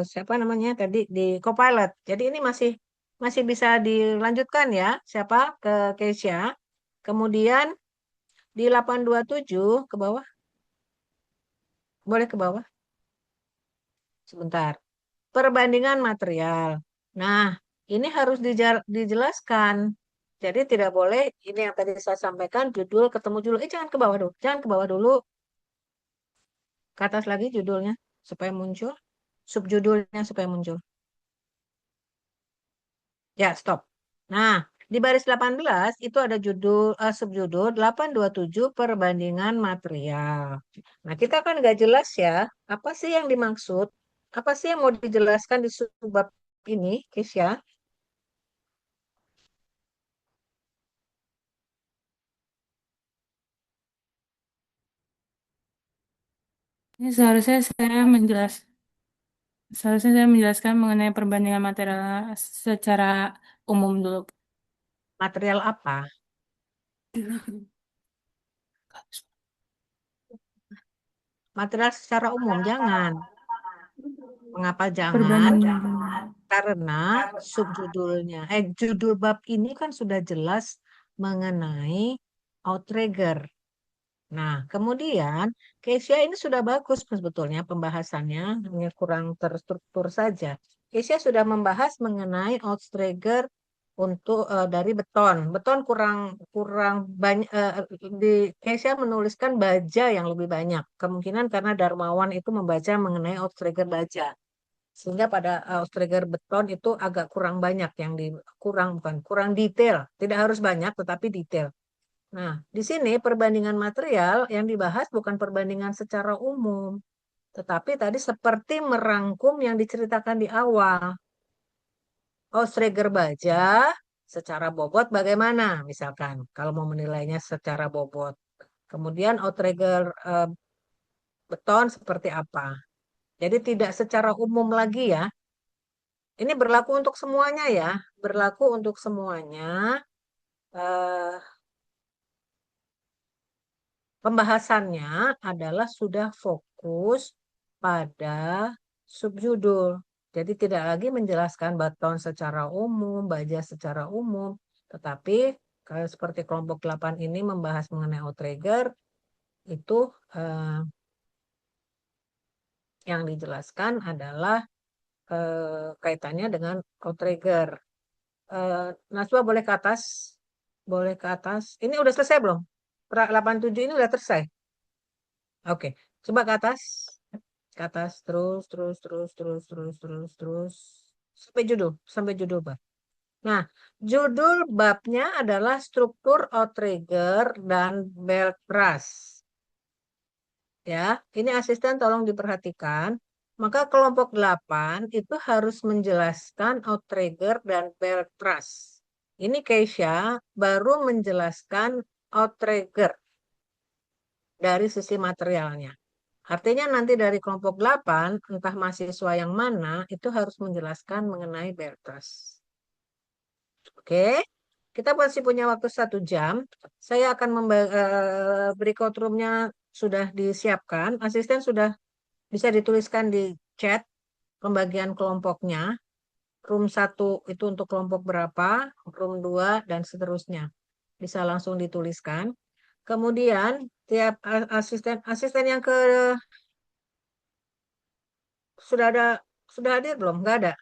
siapa namanya tadi di Copilot. Jadi ini masih masih bisa dilanjutkan ya siapa ke Kesia. Kemudian di 827 ke bawah, boleh ke bawah sebentar. Perbandingan material. Nah, ini harus dijelaskan. Jadi tidak boleh ini yang tadi saya sampaikan judul ketemu judul. Jangan ke bawah dulu. Jangan ke bawah dulu. Ke atas lagi judulnya supaya muncul. subjudulnya supaya muncul. Ya, stop. Nah, di baris 18 itu ada subjudul 827 perbandingan material. Nah, kita kan nggak jelas ya, apa sih yang dimaksud? Apa sih yang mau dijelaskan di subbab ini, Kisya? Ini seharusnya saya menjelaskan mengenai perbandingan material secara umum dulu. Material apa? Material secara umum, jangan. Mengapa jangan? Perbandingan. Karena judul bab ini kan sudah jelas mengenai outrigger. Nah, kemudian Kesia ini sudah bagus sebetulnya pembahasannya, hanya kurang terstruktur saja. Kesia sudah membahas mengenai outrigger untuk dari beton. Beton kurang kurang banyak, di Kesia menuliskan baja yang lebih banyak. Kemungkinan karena Darmawan itu membaca mengenai outrigger baja. Sehingga pada outrigger beton itu agak kurang banyak yang kurang detail. Tidak harus banyak tetapi detail. Nah, di sini perbandingan material yang dibahas bukan perbandingan secara umum, tetapi tadi seperti merangkum yang diceritakan di awal. Outrigger baja secara bobot bagaimana? Misalkan kalau mau menilainya secara bobot. Kemudian outrigger beton seperti apa? Jadi tidak secara umum lagi ya. Ini berlaku untuk semuanya ya. Berlaku untuk semuanya. Eh, Pembahasannya adalah sudah fokus pada subjudul. Jadi tidak lagi menjelaskan baton secara umum, baja secara umum, tetapi kalau seperti kelompok 8 ini membahas mengenai outrigger, itu yang dijelaskan adalah kaitannya dengan outrigger. Naswa boleh ke atas? Boleh ke atas. Ini udah selesai belum? 87 ini udah selesai? Oke, coba ke atas. Ke atas terus sampai judul bab. Nah, judul babnya adalah struktur outrigger dan belt brush. Ya, ini asisten tolong diperhatikan. Maka kelompok 8 itu harus menjelaskan outrigger dan belt brush. Ini Keisha baru menjelaskan outrigger dari sisi materialnya. Artinya nanti dari kelompok 8, entah mahasiswa yang mana, itu harus menjelaskan mengenai Bertas. Oke, kita masih punya waktu 1 jam. Saya akan berikut roomnya sudah disiapkan. Asisten sudah bisa dituliskan di chat pembagian kelompoknya. Room 1 itu untuk kelompok berapa, room 2, dan seterusnya. Bisa langsung dituliskan. Kemudian tiap asisten yang ke sudah hadir belum? Nggak ada.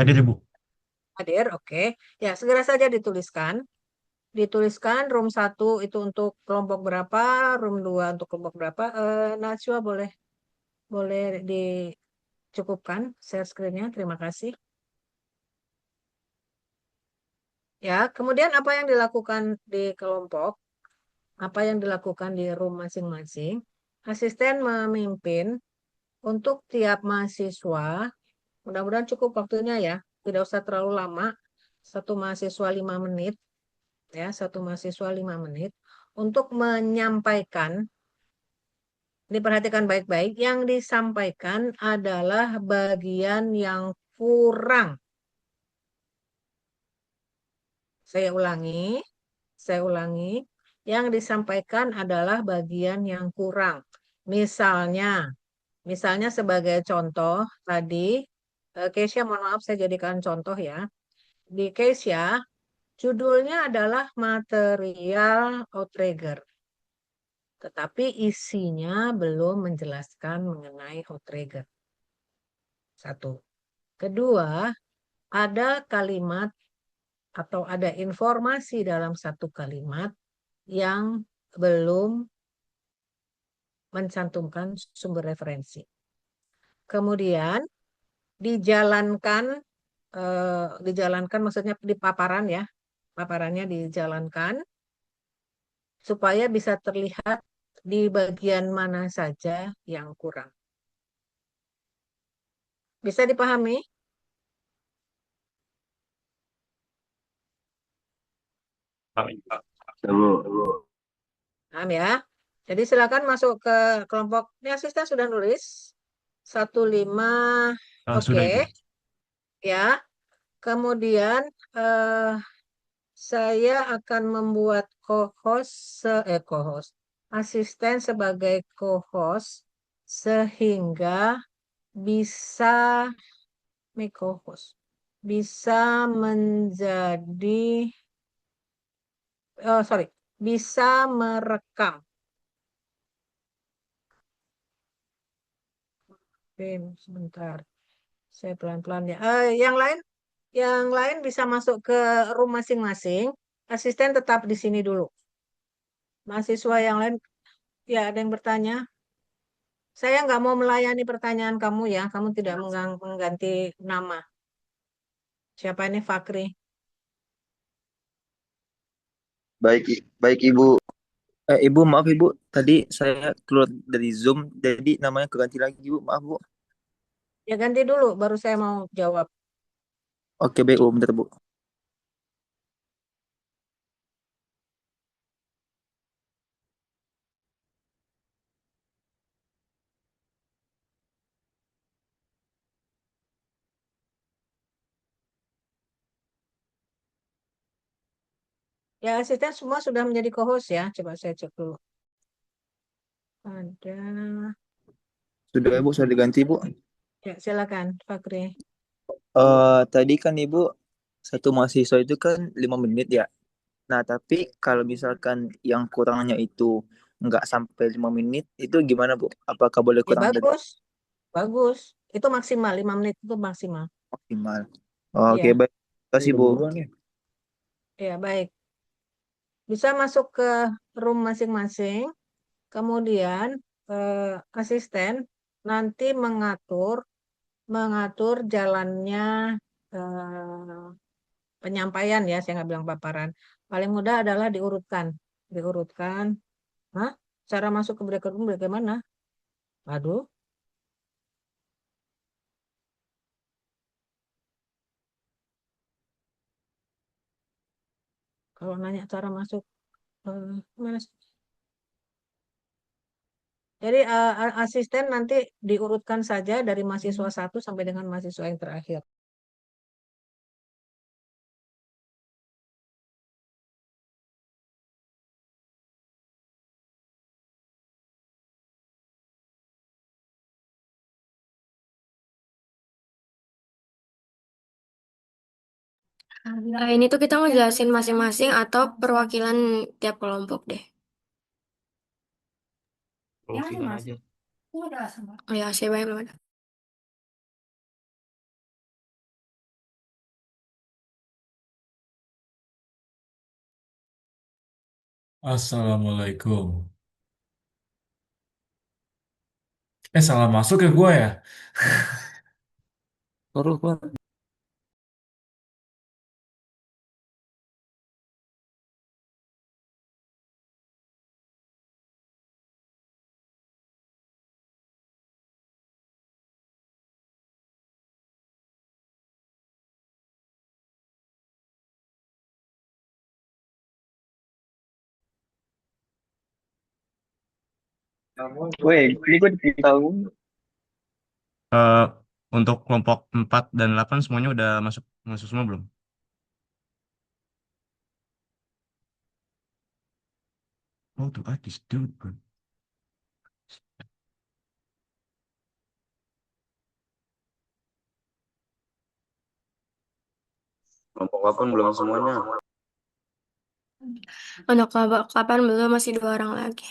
Hadir Ibu. Hadir, oke. Ya, segera saja dituliskan. Dituliskan room 1 itu untuk kelompok berapa, room 2 untuk kelompok berapa. Najwa boleh dicukupkan share screen-nya. Terima kasih. Ya, kemudian apa yang dilakukan di kelompok? Apa yang dilakukan di room masing-masing? Asisten memimpin untuk tiap mahasiswa. Mudah-mudahan cukup waktunya ya. Tidak usah terlalu lama. Satu mahasiswa 5 menit. Ya, satu mahasiswa 5 menit untuk menyampaikan. Diperhatikan baik-baik. Yang disampaikan adalah bagian yang kurang. Saya ulangi. Yang disampaikan adalah bagian yang kurang. Misalnya sebagai contoh tadi, Keisha, mohon maaf saya jadikan contoh ya. Di Keisha, judulnya adalah material outrigger. Tetapi isinya belum menjelaskan mengenai outrigger. Satu. Kedua, ada kalimat atau ada informasi dalam satu kalimat yang belum mencantumkan sumber referensi. Kemudian dijalankan, dijalankan maksudnya di paparan ya, paparannya dijalankan supaya bisa terlihat di bagian mana saja yang kurang. Bisa dipahami? Paham ya? Jadi silakan masuk ke kelompok. Ini asisten sudah nulis. 15, oke. Sudah Ibu. Ya. Kemudian eh, saya akan membuat co-host, asisten sebagai co-host sehingga bisa make co-host, bisa menjadi, oh sorry, bisa merekam. Oke, sebentar, saya pelan-pelan ya. Yang lain bisa masuk ke room masing-masing. Asisten tetap di sini dulu. Mahasiswa yang lain, ya ada yang bertanya. Saya nggak mau melayani pertanyaan kamu ya. Kamu tidak mengganti nama. Siapa ini Fakri? Baik, baik Ibu. Ibu, maaf Ibu. Tadi saya keluar dari Zoom, jadi namanya keganti lagi Ibu. Maaf Bu. Ya ganti dulu, baru saya mau jawab. Oke, baik Bu. Bentar Bu. Ya asisten semua sudah menjadi co-host ya. Coba saya cek dulu. Ada. Sudah Ibu, sudah diganti Bu. Ya silakan Fakri. Tadi kan Ibu, satu mahasiswa itu kan 5 menit ya. Nah, tapi kalau misalkan yang kurangnya itu nggak sampai 5 menit, itu gimana Bu? Apakah boleh Ya kurang dari bagus, bagus. Itu maksimal, 5 menit itu maksimal. maksimal? Oke, Iya, baik. Terima kasih Bu. ya baik. Bisa masuk ke room masing-masing. Kemudian asisten nanti mengatur jalannya eh, penyampaian ya, saya nggak bilang paparan. Paling mudah adalah diurutkan. Hah? Cara masuk ke breakout room bagaimana? Aduh, kalau nanya cara masuk, gimana sih? Jadi asisten nanti diurutkan saja dari mahasiswa satu sampai dengan mahasiswa yang terakhir. Ini tuh kita ngejelasin masing-masing atau perwakilan tiap kelompok deh. Perwakilan aja. Ya, saya baik belum ada. Assalamualaikum. Salah masuk ya gue ya? Terus Bu. Weh, ini gue diberitahu. Eh, untuk kelompok 4 dan 8 semuanya udah masuk masuk semua belum? Oh, tuh this dude, bro. Kelompok 8 belum semuanya. Untuk kapan belum, masih 2 orang lagi.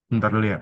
Bentar dulu ya.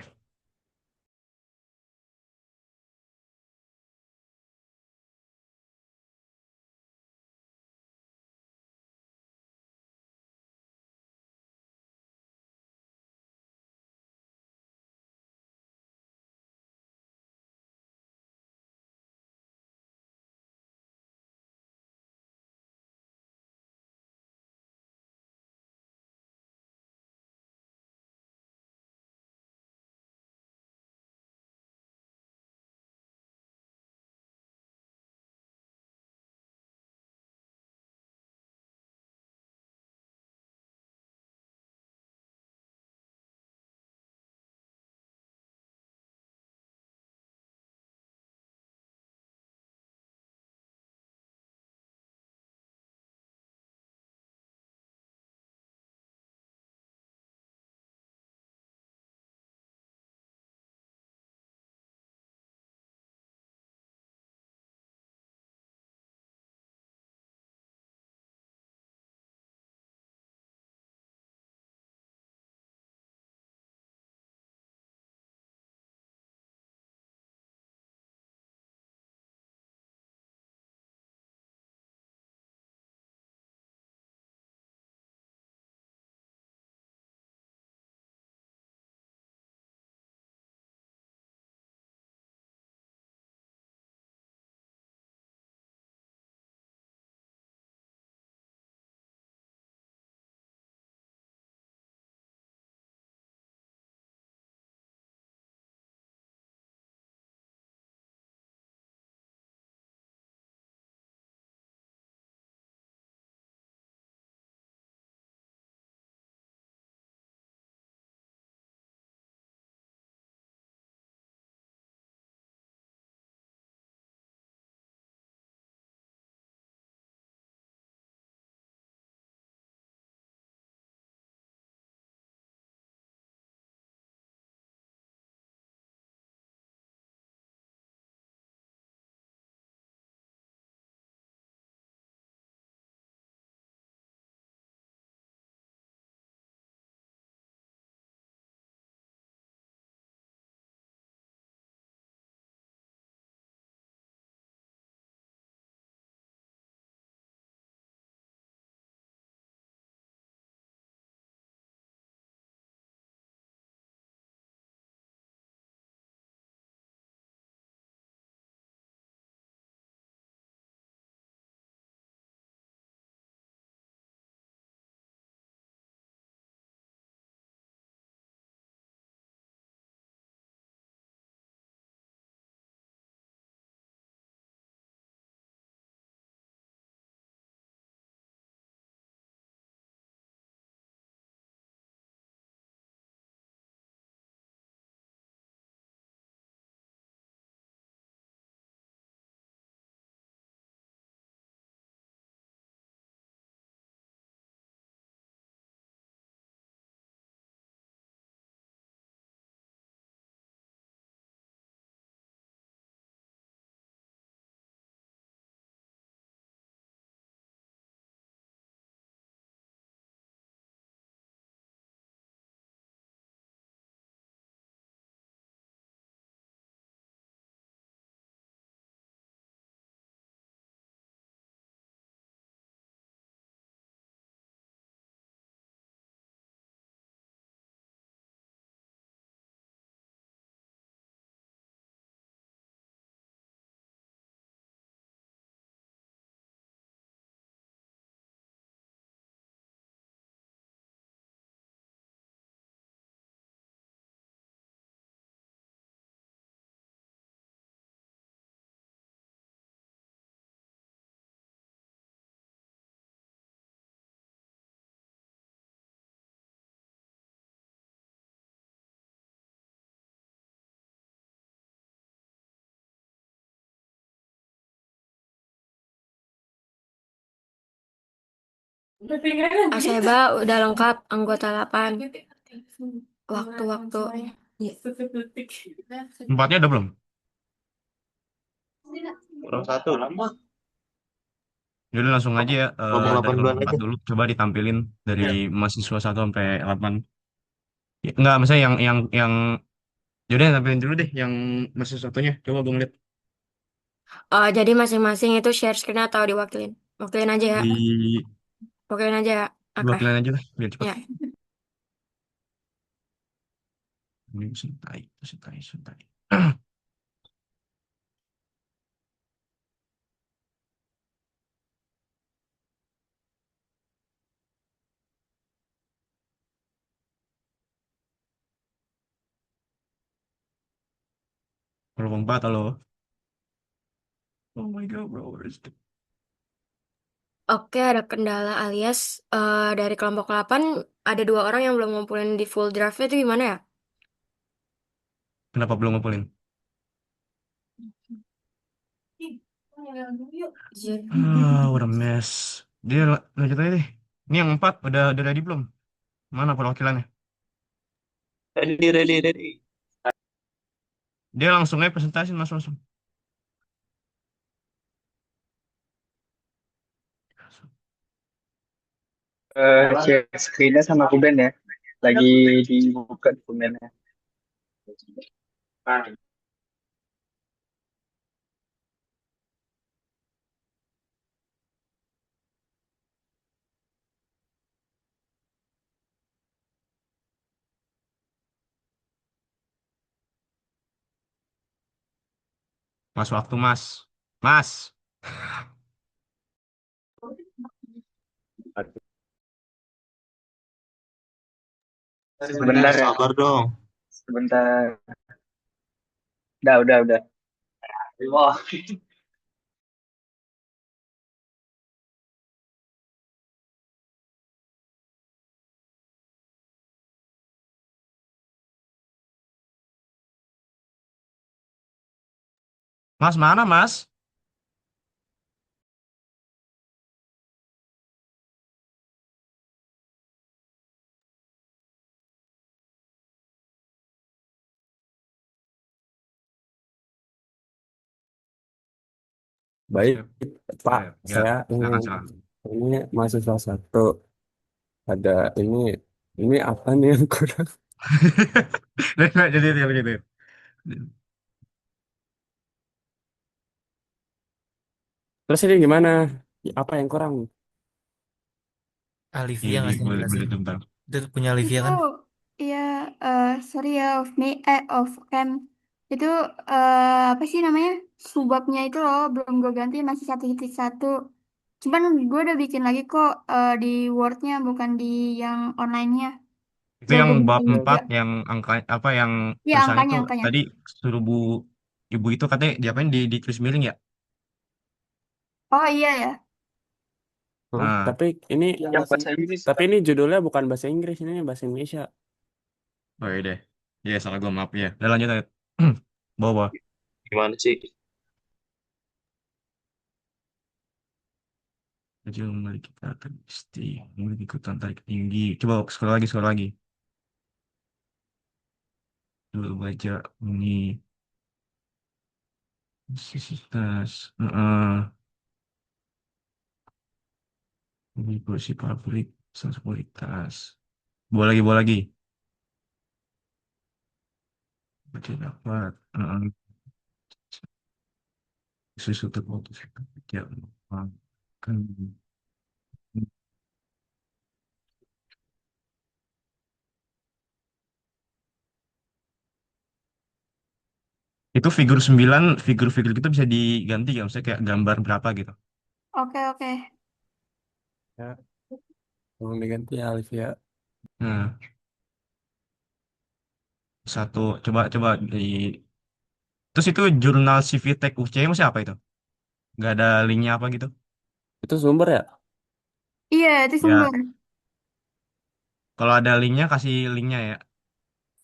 Aseba udah lengkap anggota 8. waktu-waktu. Iya. Empatnya udah belum? Kurang satu lama. Jadi langsung aja ya, Ngomong dari 8 bulan kelompok 4 aja. dulu. Coba ditampilin dari mahasiswa 1 sampai 8. Ya, enggak, misalnya yang yaudah tampilin dulu deh yang mahasiswa satunya. Coba gue ngeliat Jadi masing-masing itu share screen atau diwakilin? Wakilin aja ya. di Wakilin aja ya. Oke. wakilan aja lah biar cepet. Ya. Ini Sintai, Sintai, Sintai. Kelompok 4, halo. Oh my god, bro, where is the... Oke, ada kendala alias dari kelompok 8 ada 2 orang yang belum ngumpulin di full draftnya itu gimana ya? Kenapa belum ngumpulin? Izin. What a mess. Dia lanjut aja deh. Ini yang 4 udah ready belum? Mana perwakilannya? Ready, ready, ready. Dia langsung aja presentasi langsung langsung. Share screen-nya sama Kuben ya. Lagi dibuka dokumennya. Mas waktu mas. Mas. Sebentar ya. Sabar dong. Sebentar. Udah. Wah. Mas mana mas? Baik, Siap, Pak, siap. Ya, saya silakan silakan. ini mahasiswa satu. Ada ini apa nih yang kurang? Nggak, jadi. Terus ini gimana? Apa yang kurang? Olivia Jadi nggak sih yang boleh jelasin? boleh bentar. Itu punya Olivia Itu kan? ya sorry ya of me of Cam itu apa sih namanya subabnya itu loh belum gue ganti masih 1.1. Cuman gue udah bikin lagi kok di Wordnya bukan di yang online-nya. Itu Udah yang gue bab bikin juga. 4 yang angka apa yang Iya tulisannya angkanya tuh angkanya. tadi suruh ibu itu katanya diapain di tulis miring ya? Oh iya ya. Hah? Nah, Yang bahasa Inggris. Tapi ini judulnya bukan bahasa Inggris, ini bahasa Indonesia. oh iya deh. Ya salah gue maaf ya. Udah lanjut aja. Bawa. Gimana sih? Kecil mari kita akan pasti memiliki ikutan tarik tinggi. Coba scroll lagi. Dulu baca ini sisitas. Ini kursi pabrik, sensibilitas. Bawa lagi. Baca dapat. Susu terputus. Ya, kan. Itu figur 9 figur-figur gitu bisa diganti ya, maksudnya kayak gambar berapa gitu. Oke oke. Ya, tolong diganti ya, Olivia. Nah, satu coba di terus itu jurnal Civitek UC masih apa itu? Nggak ada linknya apa gitu? Itu sumber ya? Iya itu Ya, sumber. kalau ada linknya kasih linknya ya.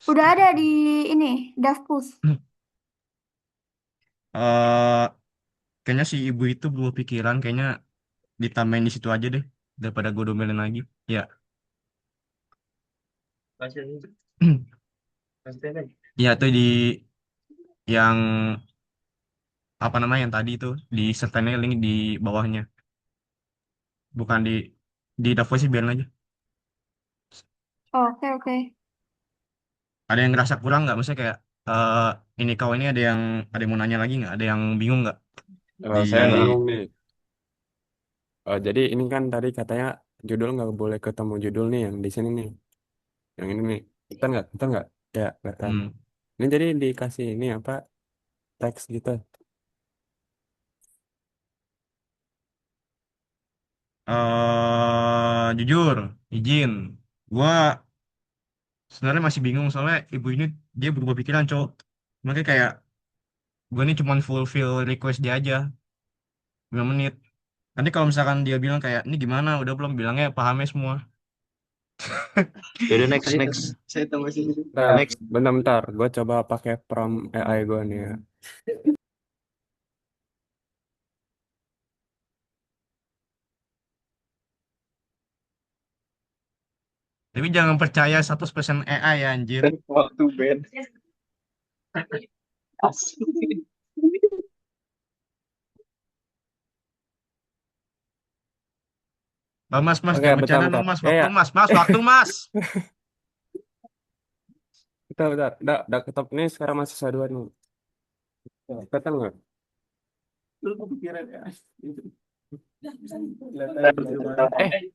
Udah ada di ini Davpus. eh Kayaknya si ibu itu berubah pikiran, kayaknya ditambahin di situ aja deh daripada gue domelin lagi. Ya, Ya tuh di yang apa namanya yang tadi itu di setennya link di bawahnya, bukan di Davos sih biarin aja. Oke, oke. Ada yang ngerasa kurang nggak? Maksudnya kayak ini kau ini ada yang mau nanya lagi nggak? Ada yang bingung nggak di Saya bingung nih. Jadi ini kan tadi katanya judul nggak boleh ketemu judul nih yang di sini nih, yang ini nih. Kita nggak? Ya, kelihatan. hmm, Ini jadi dikasih ini apa teks gitu. jujur izin, gua sebenarnya masih bingung soalnya ibu ini dia berubah pikiran cowok. Makanya kayak gue ini cuma fulfill request dia aja 5 menit. Nanti kalau misalkan dia bilang kayak ini gimana, udah belum bilangnya pahamnya semua. Yaudah next next. Nah, Next. bentar-bentar. Gue coba pakai prompt AI gue nih ya. Tapi jangan percaya 100% AI ya anjir. Waktu Ben. Mas, Oke, jangan bercanda dong bentar-bentar. mas. Ya, Waktu ya. mas, waktu mas. Bentar-bentar. Udah ketop nih sekarang mahasiswa dua nih. Ketemu nggak? Lu kepikiran ya?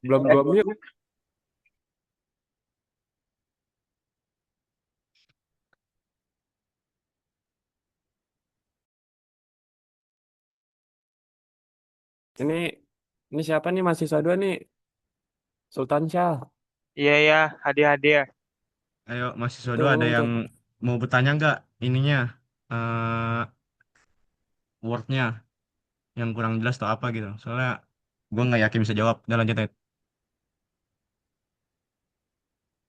Belum 2 menit. Ini ini siapa nih mahasiswa dua nih? Sultan Syah. Iya ya, hadiah-hadiah. Ayo mahasiswa Tuh dua ada ngomong tuh. yang mau bertanya nggak ininya wordnya yang kurang jelas atau apa gitu. Soalnya gue nggak yakin bisa jawab. Udah lanjut aja.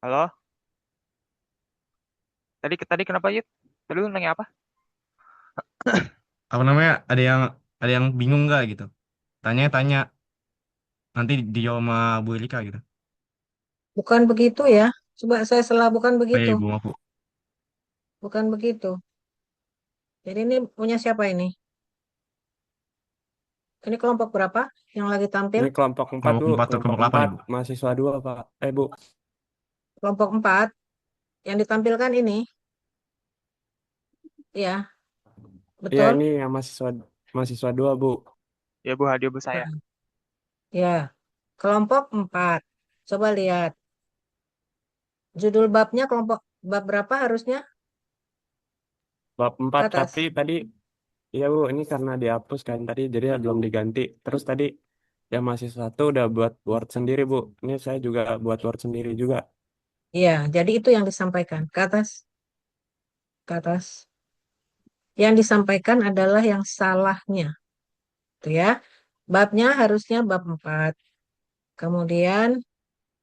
Halo? Tadi tadi kenapa Yud? Tadi lu nanya apa? Apa namanya? Ada yang bingung nggak gitu? Tanya nanti dijawab sama Bu Erika gitu. Bukan begitu ya. Coba saya salah, bukan begitu. Ibu aku. Bukan begitu. Jadi ini punya siapa ini? Ini kelompok berapa yang lagi tampil? Ini kelompok 4 Kelompok Bu, 4 atau kelompok kelompok 8 4 ibu? mahasiswa dua Pak. Bu. Kelompok 4 yang ditampilkan ini. Iya, Iya betul. ini yang mahasiswa mahasiswa dua Bu. Ya Bu, hadiah Bu saya. Nah, ya, kelompok 4. Coba lihat. Judul babnya kelompok bab berapa harusnya? Bab Ke 4 tapi atas. tadi iya Bu, ini karena dihapus kan tadi jadi ya belum diganti. Terus tadi yang mahasiswa satu udah buat Word sendiri Bu. Ini saya juga buat Word sendiri juga. Iya, jadi itu yang disampaikan. Ke atas, ke atas. Yang disampaikan adalah yang salahnya. Itu ya. Babnya harusnya bab 4. Kemudian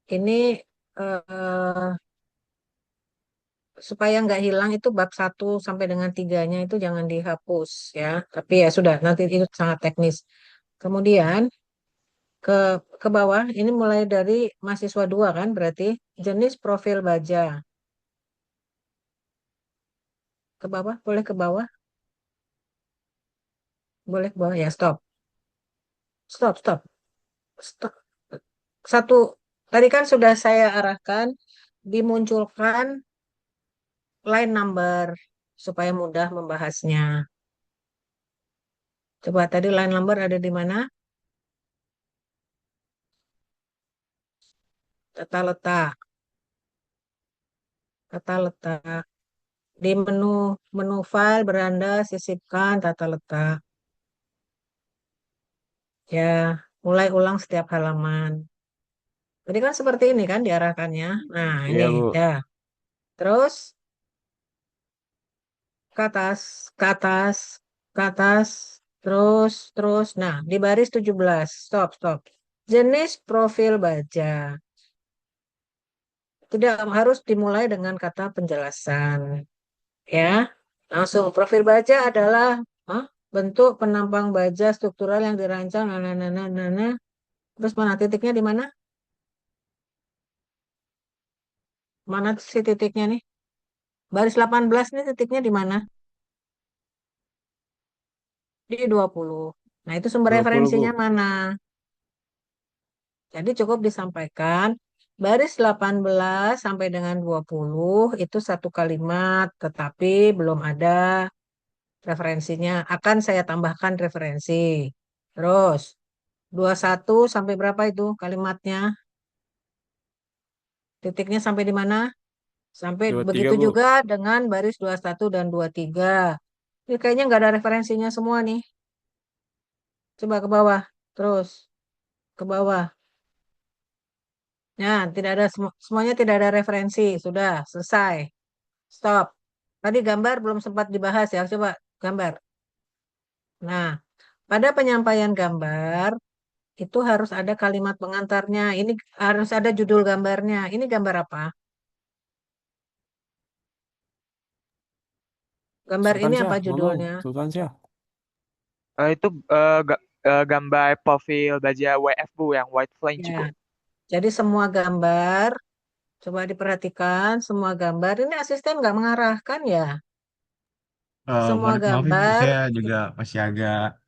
ini eh, supaya nggak hilang itu bab 1 sampai dengan 3-nya itu jangan dihapus ya. Tapi ya sudah, nanti itu sangat teknis. Kemudian ke ke bawah ini mulai dari mahasiswa 2 kan berarti jenis profil baja. Ke bawah, boleh ke bawah, boleh ke bawah ya, stop. Stop, stop. Stop. Satu tadi kan sudah saya arahkan dimunculkan line number supaya mudah membahasnya. Coba tadi line number ada di mana? Tata letak, tata letak. Di menu file beranda sisipkan tata letak. Ya, mulai ulang setiap halaman. Jadi kan seperti ini kan diarahkannya. Nah, ini Iya Bu. ya. Terus ke atas, ke atas, ke atas, terus, terus. Nah, di baris 17. Stop, stop. Jenis profil baja. Tidak harus dimulai dengan kata penjelasan. Ya, langsung profil baja adalah bentuk penampang baja struktural yang dirancang. Nah. Terus mana titiknya di mana? Mana sih titiknya nih? Baris 18 nih titiknya di mana? Di 20. Nah, itu sumber 20 Bu. referensinya mana? Jadi cukup disampaikan baris 18 sampai dengan 20 itu satu kalimat, tetapi belum ada referensinya. Akan saya tambahkan referensi. Terus 21 sampai berapa itu kalimatnya? Titiknya sampai di mana? Sampai 23 begitu Bu. juga dengan baris 21 dan 23. Ini kayaknya nggak ada referensinya semua nih. Coba ke bawah. Terus ke bawah. Ya, tidak ada semuanya tidak ada referensi. Sudah, selesai. Stop. Tadi gambar belum sempat dibahas ya. Coba gambar. Nah, pada penyampaian gambar itu harus ada kalimat pengantarnya. Ini harus ada judul gambarnya. Ini gambar apa? Gambar Sultan ini apa Syah ngomong. judulnya? Sultan Syah. Itu gambar profil baja WF Bu yang white flange Ya, Bu. jadi semua gambar, coba diperhatikan, semua gambar. Ini asisten nggak mengarahkan ya. Semua Maaf Ibu, gambar, saya juga masih agak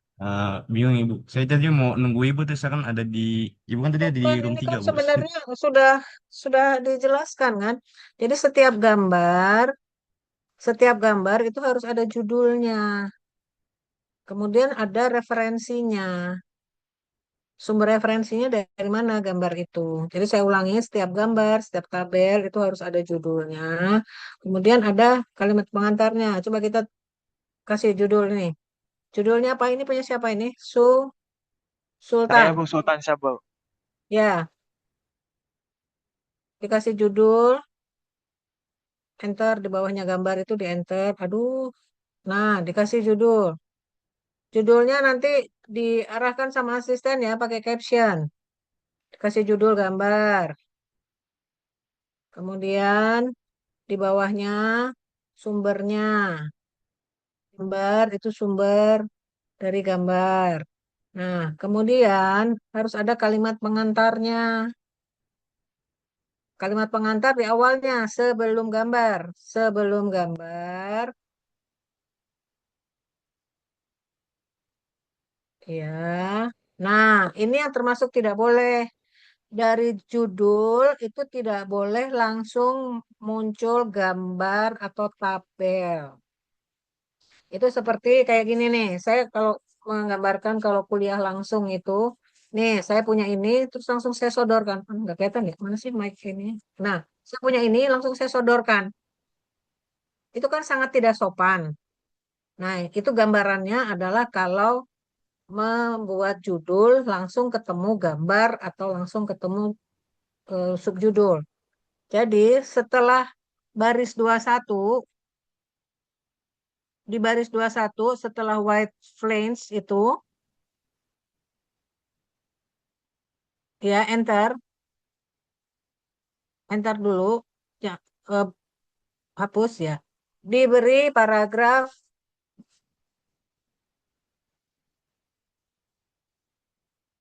bingung Ibu. Saya tadi mau nunggu Ibu terus sekarang ada di Ibu kan tadi ada di bukan room ini 3 kan Bu. sebenarnya sudah dijelaskan kan. Jadi setiap gambar itu harus ada judulnya. Kemudian ada referensinya. Sumber referensinya dari mana gambar itu. Jadi saya ulangi, setiap gambar, setiap tabel itu harus ada judulnya. Kemudian ada kalimat pengantarnya. Coba kita kasih judul nih. Judulnya apa ini punya siapa ini? Saya Sultan. Bu Sultan Syah Bu. Ya, dikasih judul, enter di bawahnya gambar itu di enter. Aduh. Nah, dikasih judul. Judulnya nanti diarahkan sama asisten ya pakai caption. Dikasih judul gambar. Kemudian di bawahnya sumbernya. Gambar itu sumber dari gambar. Nah, kemudian harus ada kalimat pengantarnya. Kalimat pengantar di awalnya sebelum gambar. Sebelum gambar, ya. Nah, ini yang termasuk tidak boleh. Dari judul itu tidak boleh langsung muncul gambar atau tabel. Itu seperti kayak gini nih. Saya kalau menggambarkan kalau kuliah langsung itu, nih saya punya ini, terus langsung saya sodorkan. Nggak kelihatan ya? Mana sih mic ini? Nah, saya punya ini, langsung saya sodorkan. Itu kan sangat tidak sopan. Nah, itu gambarannya adalah kalau membuat judul langsung ketemu gambar atau langsung ketemu subjudul. Jadi setelah baris 21, di baris 21 setelah white flames itu, ya enter dulu, ya eh, hapus ya. Diberi paragraf,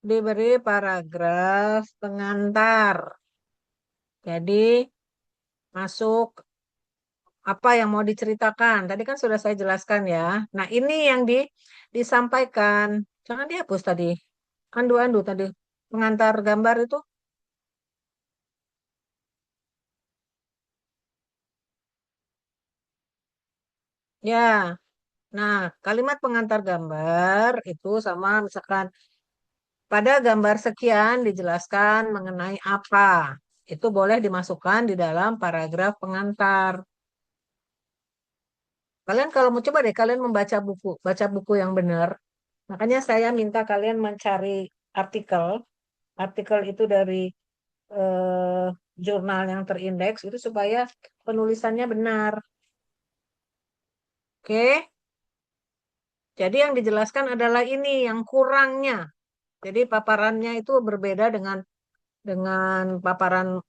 diberi paragraf pengantar. Jadi masuk apa yang mau diceritakan. Tadi kan sudah saya jelaskan ya. Nah, ini yang disampaikan. Jangan dihapus tadi. Andu-andu tadi. Pengantar gambar itu. Ya. Nah, kalimat pengantar gambar itu sama misalkan pada gambar sekian dijelaskan mengenai apa. Itu boleh dimasukkan di dalam paragraf pengantar. Kalian kalau mau coba deh kalian membaca buku, baca buku yang benar. Makanya saya minta kalian mencari artikel. Artikel itu dari eh, jurnal yang terindeks itu supaya penulisannya benar. Oke? Jadi yang dijelaskan adalah ini yang kurangnya. Jadi paparannya itu berbeda dengan paparan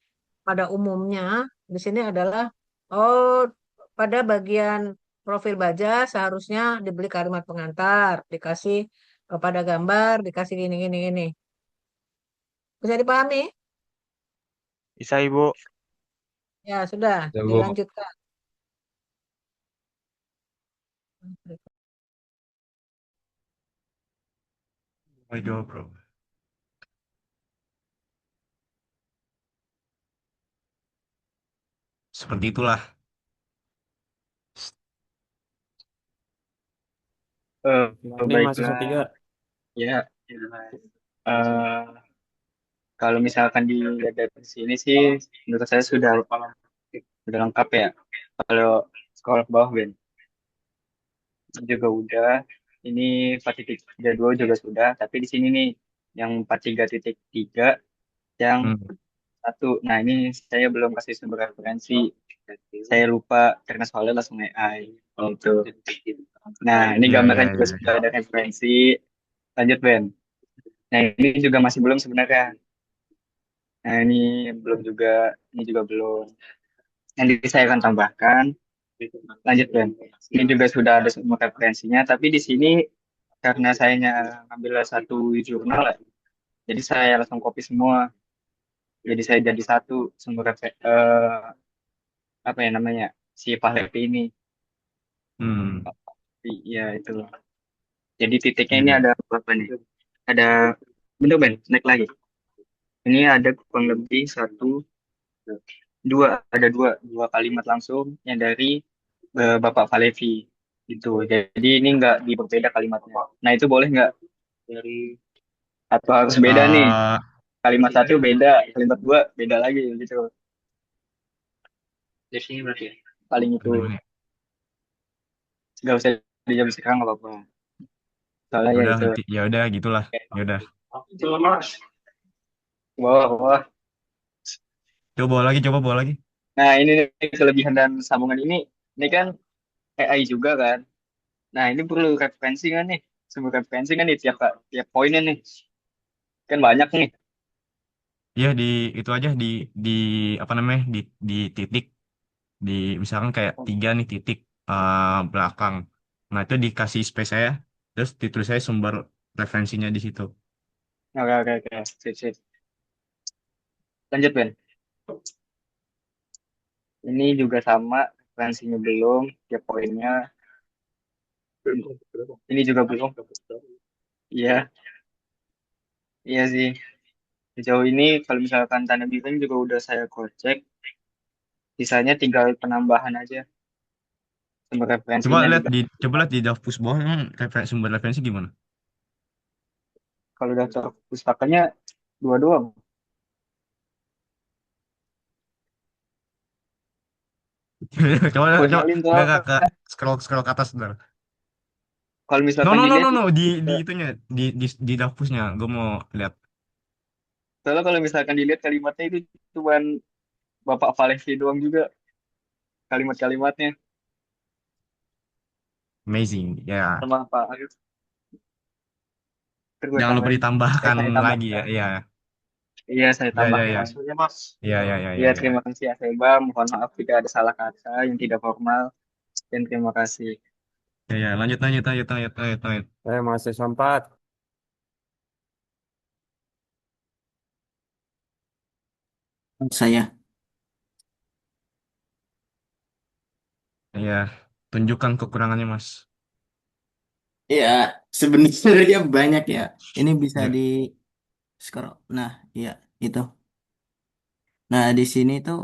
pada umumnya. Di sini adalah oh pada bagian profil baja seharusnya dibeli kalimat pengantar, dikasih pada gambar, dikasih gini gini gini. Bisa dipahami? Bisa Ibu. Ya, sudah, Ya, Bu. dilanjutkan. Ayo, bro. Seperti itulah. Eh, Ini mahasiswa baiklah, tiga. ya. eh, Kalau misalkan dilihat dari sini sih, menurut saya sudah lengkap ya. Kalau sekolah ke bawah Ben juga udah. Ini 4.32 juga sudah. Tapi di sini nih yang 43.3 yang Hmm. satu. Nah ini saya belum kasih sumber referensi. Saya lupa karena soalnya langsung AI. Gitu. Nah ini Iya, iya, gambarnya iya, juga sudah iya. ada referensi. Lanjut Ben. Nah ini juga masih belum sebenarnya. Nah belum juga. Ini juga belum. Nanti saya akan tambahkan. Lanjut Ben. Ini juga sudah ada semua referensinya. Tapi di sini karena saya ngambil satu jurnal, ya, jadi saya langsung copy semua. Jadi saya jadi satu sumber apa ya namanya si Fahlevi ini. Hmm. Iya itu. Jadi titiknya Iya, ini iya. ada berapa nih? Ada bentuk Ben, naik lagi. Ini ada kurang lebih satu, dua kalimat langsung yang dari Bapak Falevi itu. Jadi ini nggak berbeda kalimatnya. Nah itu boleh nggak dari atau harus beda nih? Eh, Kalimat satu beda, kalimat dua beda lagi gitu. Di sini berarti ya? Paling itu gimana ya? nggak usah dijawab sekarang nggak apa-apa. Ya Soalnya ya udah itu. nanti, ya udah gitulah. Ya udah. Wah, wah. Coba bawa lagi. Nah ini nih, kelebihan dan sambungan ini kan AI juga kan. Nah ini perlu referensi kan nih, sumber referensi kan di tiap poinnya nih, kan banyak nih. Ya di itu aja di apa namanya di titik di misalkan kayak tiga nih titik belakang. Nah itu dikasih space saya, terus ditulis saya sumber referensinya di situ. Oke oke oke, sip sip. Lanjut Ben. Ini juga sama, referensinya belum, tiap poinnya. Ini juga belum. Iya, iya sih. Sejauh ini kalau misalkan tanda birunya juga udah saya cross check, sisanya tinggal penambahan aja, sumber referensinya juga. Coba lihat di daftar bawah emang sumber referensi gimana? Kalau daftar pustakanya dua doang. Coba coba Originalin tuh apa? nggak scroll ke atas bentar. Kalau No misalkan no no dilihat no no juga di bisa. itunya di daftarnya gue mau lihat. Soalnya kalau misalkan dilihat kalimatnya itu cuman Bapak Falevi doang juga kalimat-kalimatnya Amazing ya. sama Pak Arif. Terus gue Jangan lupa tambahin. ditambahkan Saya lagi ya. tambahkan. Iya, Iya, saya ya, ya, tambahkan. ya. Iya, iya, iya, iya, Iya, iya. terima kasih ya Seba. Mohon maaf jika ada salah kata yang tidak formal. Dan terima kasih. Ya, ya, lanjut. Saya mahasiswa 4. Saya, Iya, tunjukkan kekurangannya, Mas. ya sebenarnya banyak ya. Ini bisa Ya. di scroll. Nah, iya itu. Nah, di sini tuh,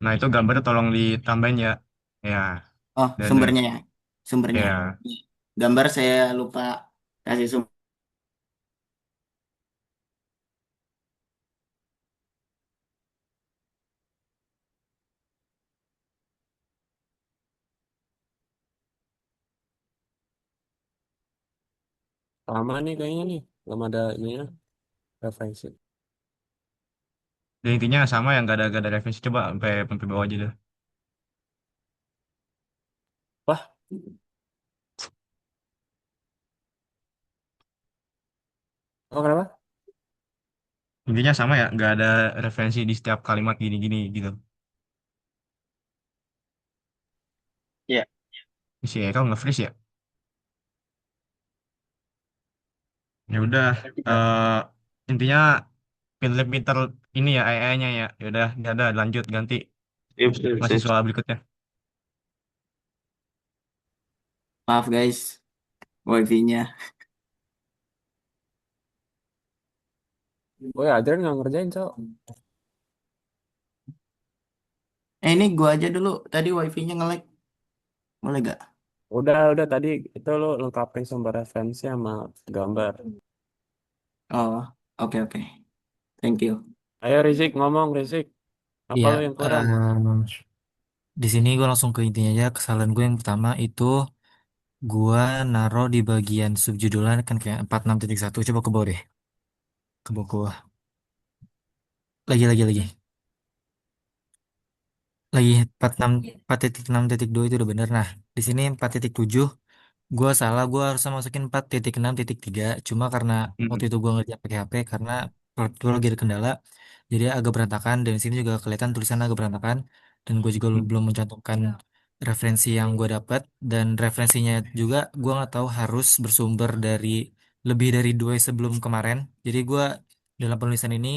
Nah, itu gambarnya tolong ditambahin ya. Ya, oh dan sumbernya ya, sumbernya. ya. Gambar saya lupa kasih sumber. Lama nih kayaknya nih. Belum ada ininya. Referensi. Dan intinya sama yang gak ada revisi. Coba sampai bawah aja deh. Wah, oh kenapa? Intinya sama ya, nggak ada referensi di setiap kalimat gini-gini gitu. Iya. Si Eka nge-freeze ya. Ya udah, eh intinya pinter-pinter ini ya AI-nya ya. Ya udah, lanjut ganti. Sip, sip, Masih sip. soal berikutnya. Maaf guys, wifi-nya. Oh ya, Adrian nggak ngerjain, Cok. Ini gua aja dulu. Tadi wifi-nya nge-lag. Boleh gak? Udah tadi itu lo lengkapin sumber referensi sama gambar. Oh, oke oke. Thank you. Ayo Rizik ngomong, Rizik. Apa Iya, lo yang kurang? di sini gue langsung ke intinya aja. Kesalahan gue yang pertama itu gue naruh di bagian subjudulnya kan kayak 46.1. Coba ke bawah deh. Ke bawah, ke bawah. Lagi. Lagi 46, 4.6.2 itu udah bener. Nah, di sini 4.7 gue salah, gue harusnya masukin 4.6.3. Cuma karena waktu Hmm. itu gue ngerjain pakai HP karena gue lagi ada kendala, jadi agak berantakan. Dan di sini juga kelihatan tulisan agak berantakan. Dan gue juga Hmm. belum mencantumkan referensi yang gue dapat. Dan referensinya juga gue nggak tahu harus bersumber dari lebih dari dua sebelum kemarin. Jadi gue dalam penulisan ini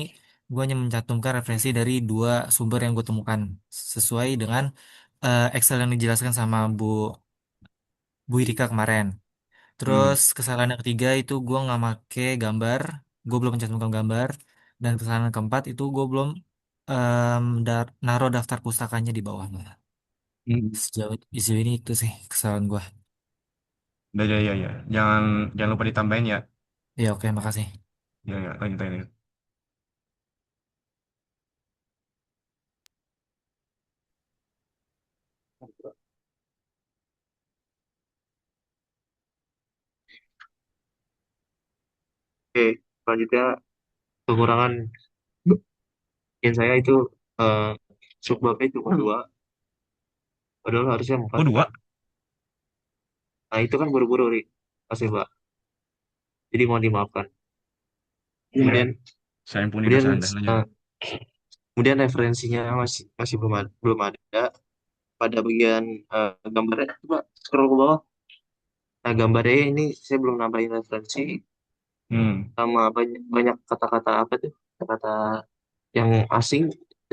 gue hanya mencantumkan referensi dari dua sumber yang gue temukan sesuai dengan Excel yang dijelaskan sama Bu Irika kemarin. Hmm. Terus kesalahan yang ketiga itu gue nggak make gambar, gue belum mencantumkan gambar. Dan kesalahan yang keempat itu gue belum naruh daftar pustakanya di bawahnya. Hmm. Sejauh ini itu sih kesalahan gue. Ya. Jangan lupa ditambahin ya. Ya oke, makasih. Ya, lanjut. Oke, selanjutnya kekurangan yang saya itu eh subbabnya cuma dua, padahal harusnya Oh, empat. dua. Nah, itu kan buru-buru, Ri. Pasti, Pak. Jadi mohon dimaafkan. Kemudian, Saya ampuni kemudian, dosa Anda. Lanjut. eh, kemudian referensinya masih masih belum ada pada bagian gambarnya. Coba scroll ke bawah. Nah, gambarnya ini saya belum nambahin referensi Hmm. sama banyak banyak kata-kata apa tuh? Kata-kata yang asing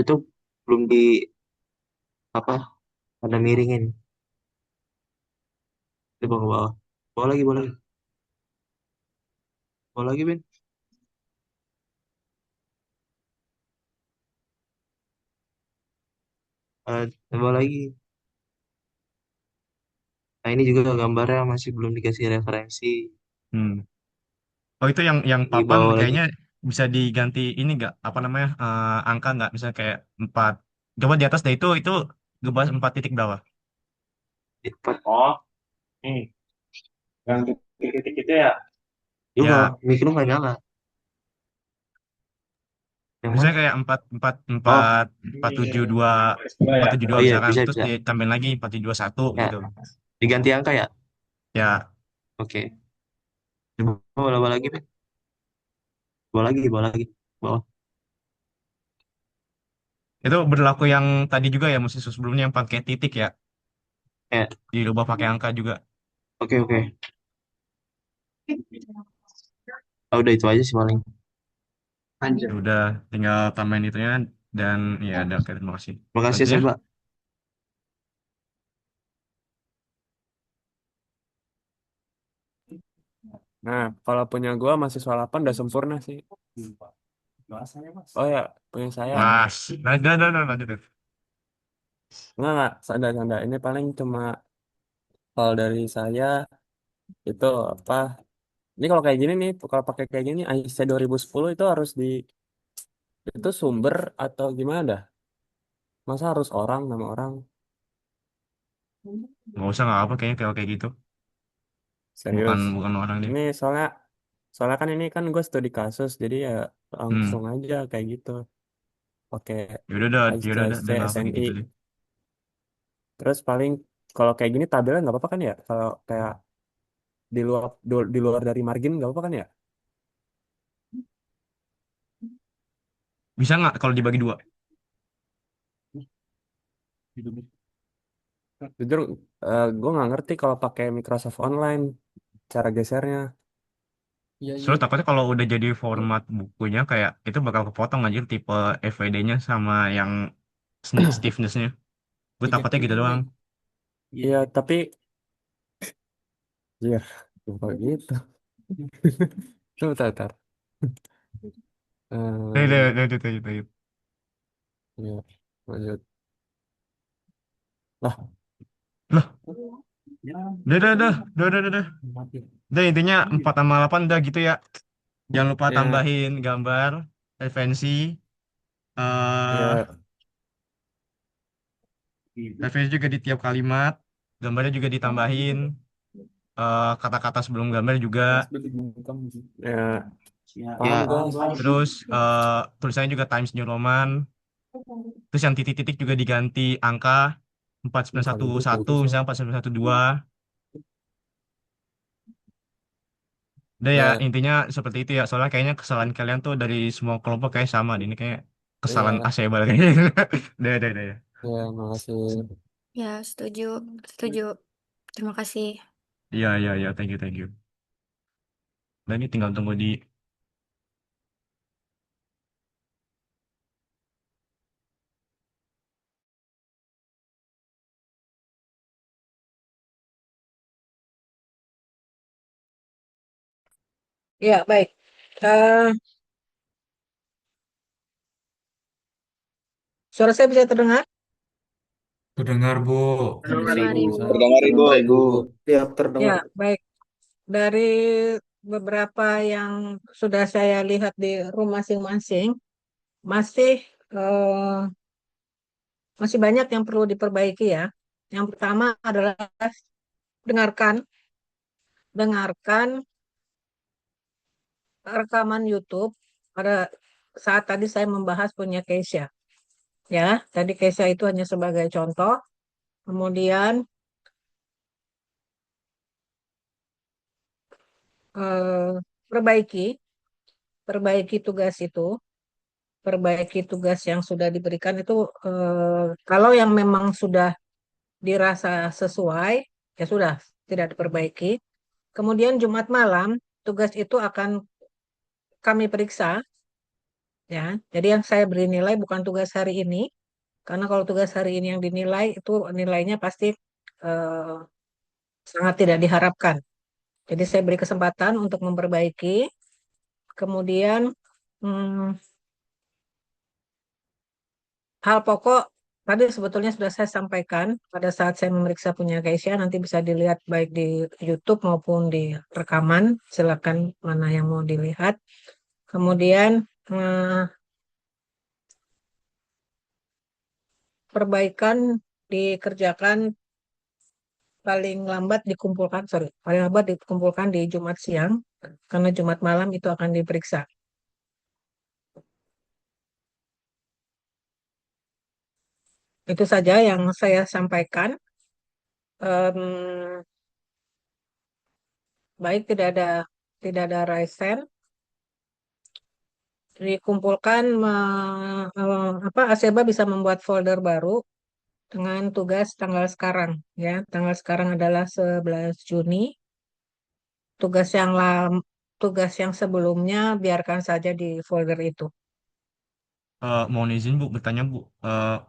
itu belum di apa? Ada miringin. Coba ke bawah. Bawah lagi, Ben. Coba lagi. Nah, ini juga gambarnya masih belum dikasih referensi. Hmm. Oh, itu yang Di papan bawah lagi. kayaknya bisa diganti ini nggak? Apa namanya? Angka nggak? Misalnya kayak 4. Coba di atas deh itu ngebahas 4 titik berapa? Cepat. Oh, ini. Yang titik-titik itu ya. Juga, Ya, mic lu nggak nyala. Yang misalnya mana? kayak 4 Oh, 4 4 7 2 oh iya, misalkan. bisa, Terus bisa. ditambahin lagi 4 7 1 Ya, gitu. diganti angka ya? Ya, Oke. Coba bawah lagi, Ben. Bawah lagi. Bawah. itu berlaku yang tadi juga ya, mesti sebelumnya yang pakai titik ya. Ya, Dirubah pakai angka juga. oke. Oh, udah itu aja sih paling. Ya Lanjut. udah, tinggal tambahin itunya dan ya ada. Oke, terima kasih. Makasih Selanjutnya, ya, Pak. Nah, kalau punya gua masih soal 8 udah sempurna sih. Oh ya, punya saya. Mas, lanjut. Enggak, canda. Ini paling cuma kalau dari saya itu apa? Ini kalau kayak gini nih, kalau pakai kayak gini IC 2010 itu harus di itu sumber atau gimana dah? Masa harus orang nama orang? Nggak usah, nggak apa kayaknya kalau kayak gitu. Bukan Serius. bukan orang dia. Ini soalnya soalnya kan ini kan gue studi kasus jadi ya langsung Hmm. aja kayak gitu. Pakai Ya udah, IC udah nggak apa kayak SNI. gitu deh. Terus paling kalau kayak gini tabelnya nggak apa-apa kan ya? Kalau kayak di luar dari margin nggak apa-apa kan ya? Bisa nggak kalau dibagi dua? Jujur gue nggak ngerti kalau pakai Microsoft Online cara gesernya. Soalnya takutnya kalau udah jadi format bukunya kayak itu bakal kepotong aja tipe FVD-nya sama yang stiffnessnya. Gue Iya, takutnya gitu doang. iya, tapi iya, lupa gitu. Bentar, bentar. Udah, udah, Eh, udah, udah, udah, udah. iya, lanjut. Lah, Lah, udah. Udah intinya 4 sama 8 udah gitu ya. Jangan lupa ya, tambahin gambar, referensi, eh ya, referensi juga di tiap kalimat, gambarnya juga ditambahin, kata-kata sebelum gambar juga. ya, paham Ya, guys. Terus tulisannya juga Times New Roman. Terus yang titik-titik juga diganti angka empat sembilan Kali satu itu kayak satu gitu. misalnya 4912. Udah ya, Ya, intinya seperti itu ya. Soalnya kayaknya kesalahan kalian tuh dari semua kelompok kayak sama. Ini kayak kesalahan ya, Asebal kayaknya. Udah ya. ya, makasih. Ya, setuju, setuju. Terima kasih. Iya. Thank you. Dan ini tinggal tunggu di. Ya, baik. Eh, suara saya bisa terdengar? Terdengar, Bu. Bisa Terdengar, Bu, Ibu. bisa. Terdengar Ibu. dengar Ibu. Siap terdengar. Ya, baik. Dari beberapa yang sudah saya lihat di room masing-masing, masih eh, masih banyak yang perlu diperbaiki ya. Yang pertama adalah dengarkan, dengarkan rekaman YouTube pada saat tadi saya membahas punya Keisha. Ya, tadi Keisha itu hanya sebagai contoh. Kemudian eh, perbaiki, perbaiki tugas itu, perbaiki tugas yang sudah diberikan itu. Kalau yang memang sudah dirasa sesuai, ya sudah, tidak diperbaiki. Kemudian Jumat malam tugas itu akan kami periksa, ya. Jadi yang saya beri nilai bukan tugas hari ini, karena kalau tugas hari ini yang dinilai itu nilainya pasti eh, sangat tidak diharapkan. Jadi saya beri kesempatan untuk memperbaiki. Kemudian hmm, hal pokok tadi sebetulnya sudah saya sampaikan pada saat saya memeriksa punya Keisha. Nanti bisa dilihat baik di YouTube maupun di rekaman. Silakan mana yang mau dilihat. Kemudian perbaikan dikerjakan paling lambat dikumpulkan di Jumat siang, karena Jumat malam itu akan diperiksa. Itu saja yang saya sampaikan. Em, baik, tidak ada raise hand. Dikumpulkan Aseba bisa membuat folder baru dengan tugas tanggal sekarang, ya. Tanggal sekarang adalah 11 Juni. Tugas yang tugas yang sebelumnya biarkan saja di folder itu. Mohon izin Bu, bertanya Bu.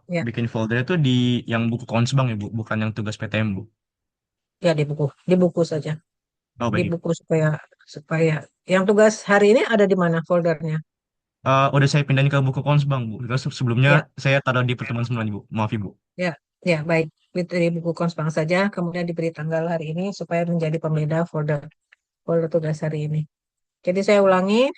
Ya, Bikin folder itu di yang buku Konsbang ya Bu, bukan yang tugas PTM Bu. ya, di buku saja. Oh Di baik Ibu. buku supaya yang tugas hari ini ada di mana foldernya? Udah saya pindahin ke buku Konsbang Bu. Terus sebelumnya Ya, saya taruh di pertemuan sebelumnya Bu. Maaf Ibu. ya, ya, baik. Itu di buku Konsbang saja, kemudian diberi tanggal hari ini supaya menjadi pembeda folder folder tugas hari ini. Jadi saya ulangi,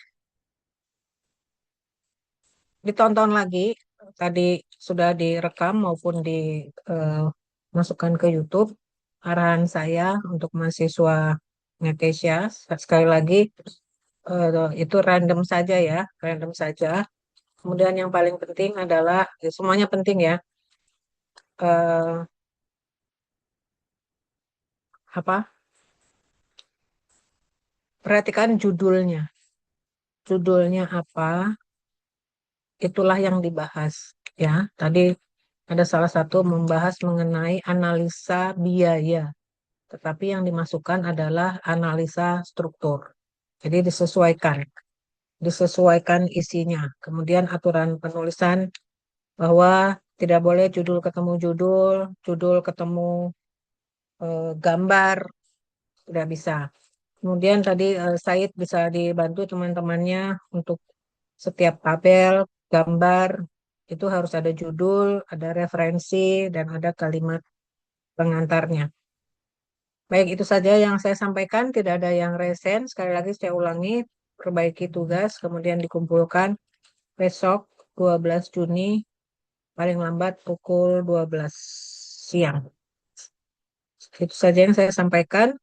ditonton lagi. Tadi sudah direkam maupun dimasukkan ke YouTube. Arahan saya untuk mahasiswa Ngekesia, sekali lagi, itu random saja ya, random saja. Kemudian yang paling penting adalah, ya, semuanya penting ya, eh, apa? Perhatikan judulnya. Judulnya apa? Itulah yang dibahas. Ya, tadi ada salah satu membahas mengenai analisa biaya, tetapi yang dimasukkan adalah analisa struktur. Jadi disesuaikan isinya. Kemudian aturan penulisan bahwa Tidak boleh judul ketemu judul, judul ketemu gambar, tidak bisa. Kemudian tadi Said bisa dibantu teman-temannya untuk setiap tabel, gambar, itu harus ada judul, ada referensi, dan ada kalimat pengantarnya. Baik, itu saja yang saya sampaikan. Tidak ada yang resen. Sekali lagi saya ulangi, perbaiki tugas, kemudian dikumpulkan besok 12 Juni, paling lambat pukul 12 siang. Itu saja yang saya sampaikan.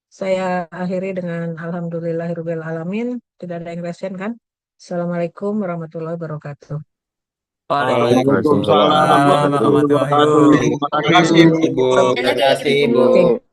Saya akhiri dengan Alhamdulillahirabbil alamin. Tidak ada yang resen kan? Assalamualaikum warahmatullahi wabarakatuh. Waalaikumsalam Waalaikumsalam warahmatullahi warahmatullahi wabarakatuh. wabarakatuh. Terima kasih, Bu. Ibu. Terima Terima kasih, kasih, Ibu. Ibu. Oke.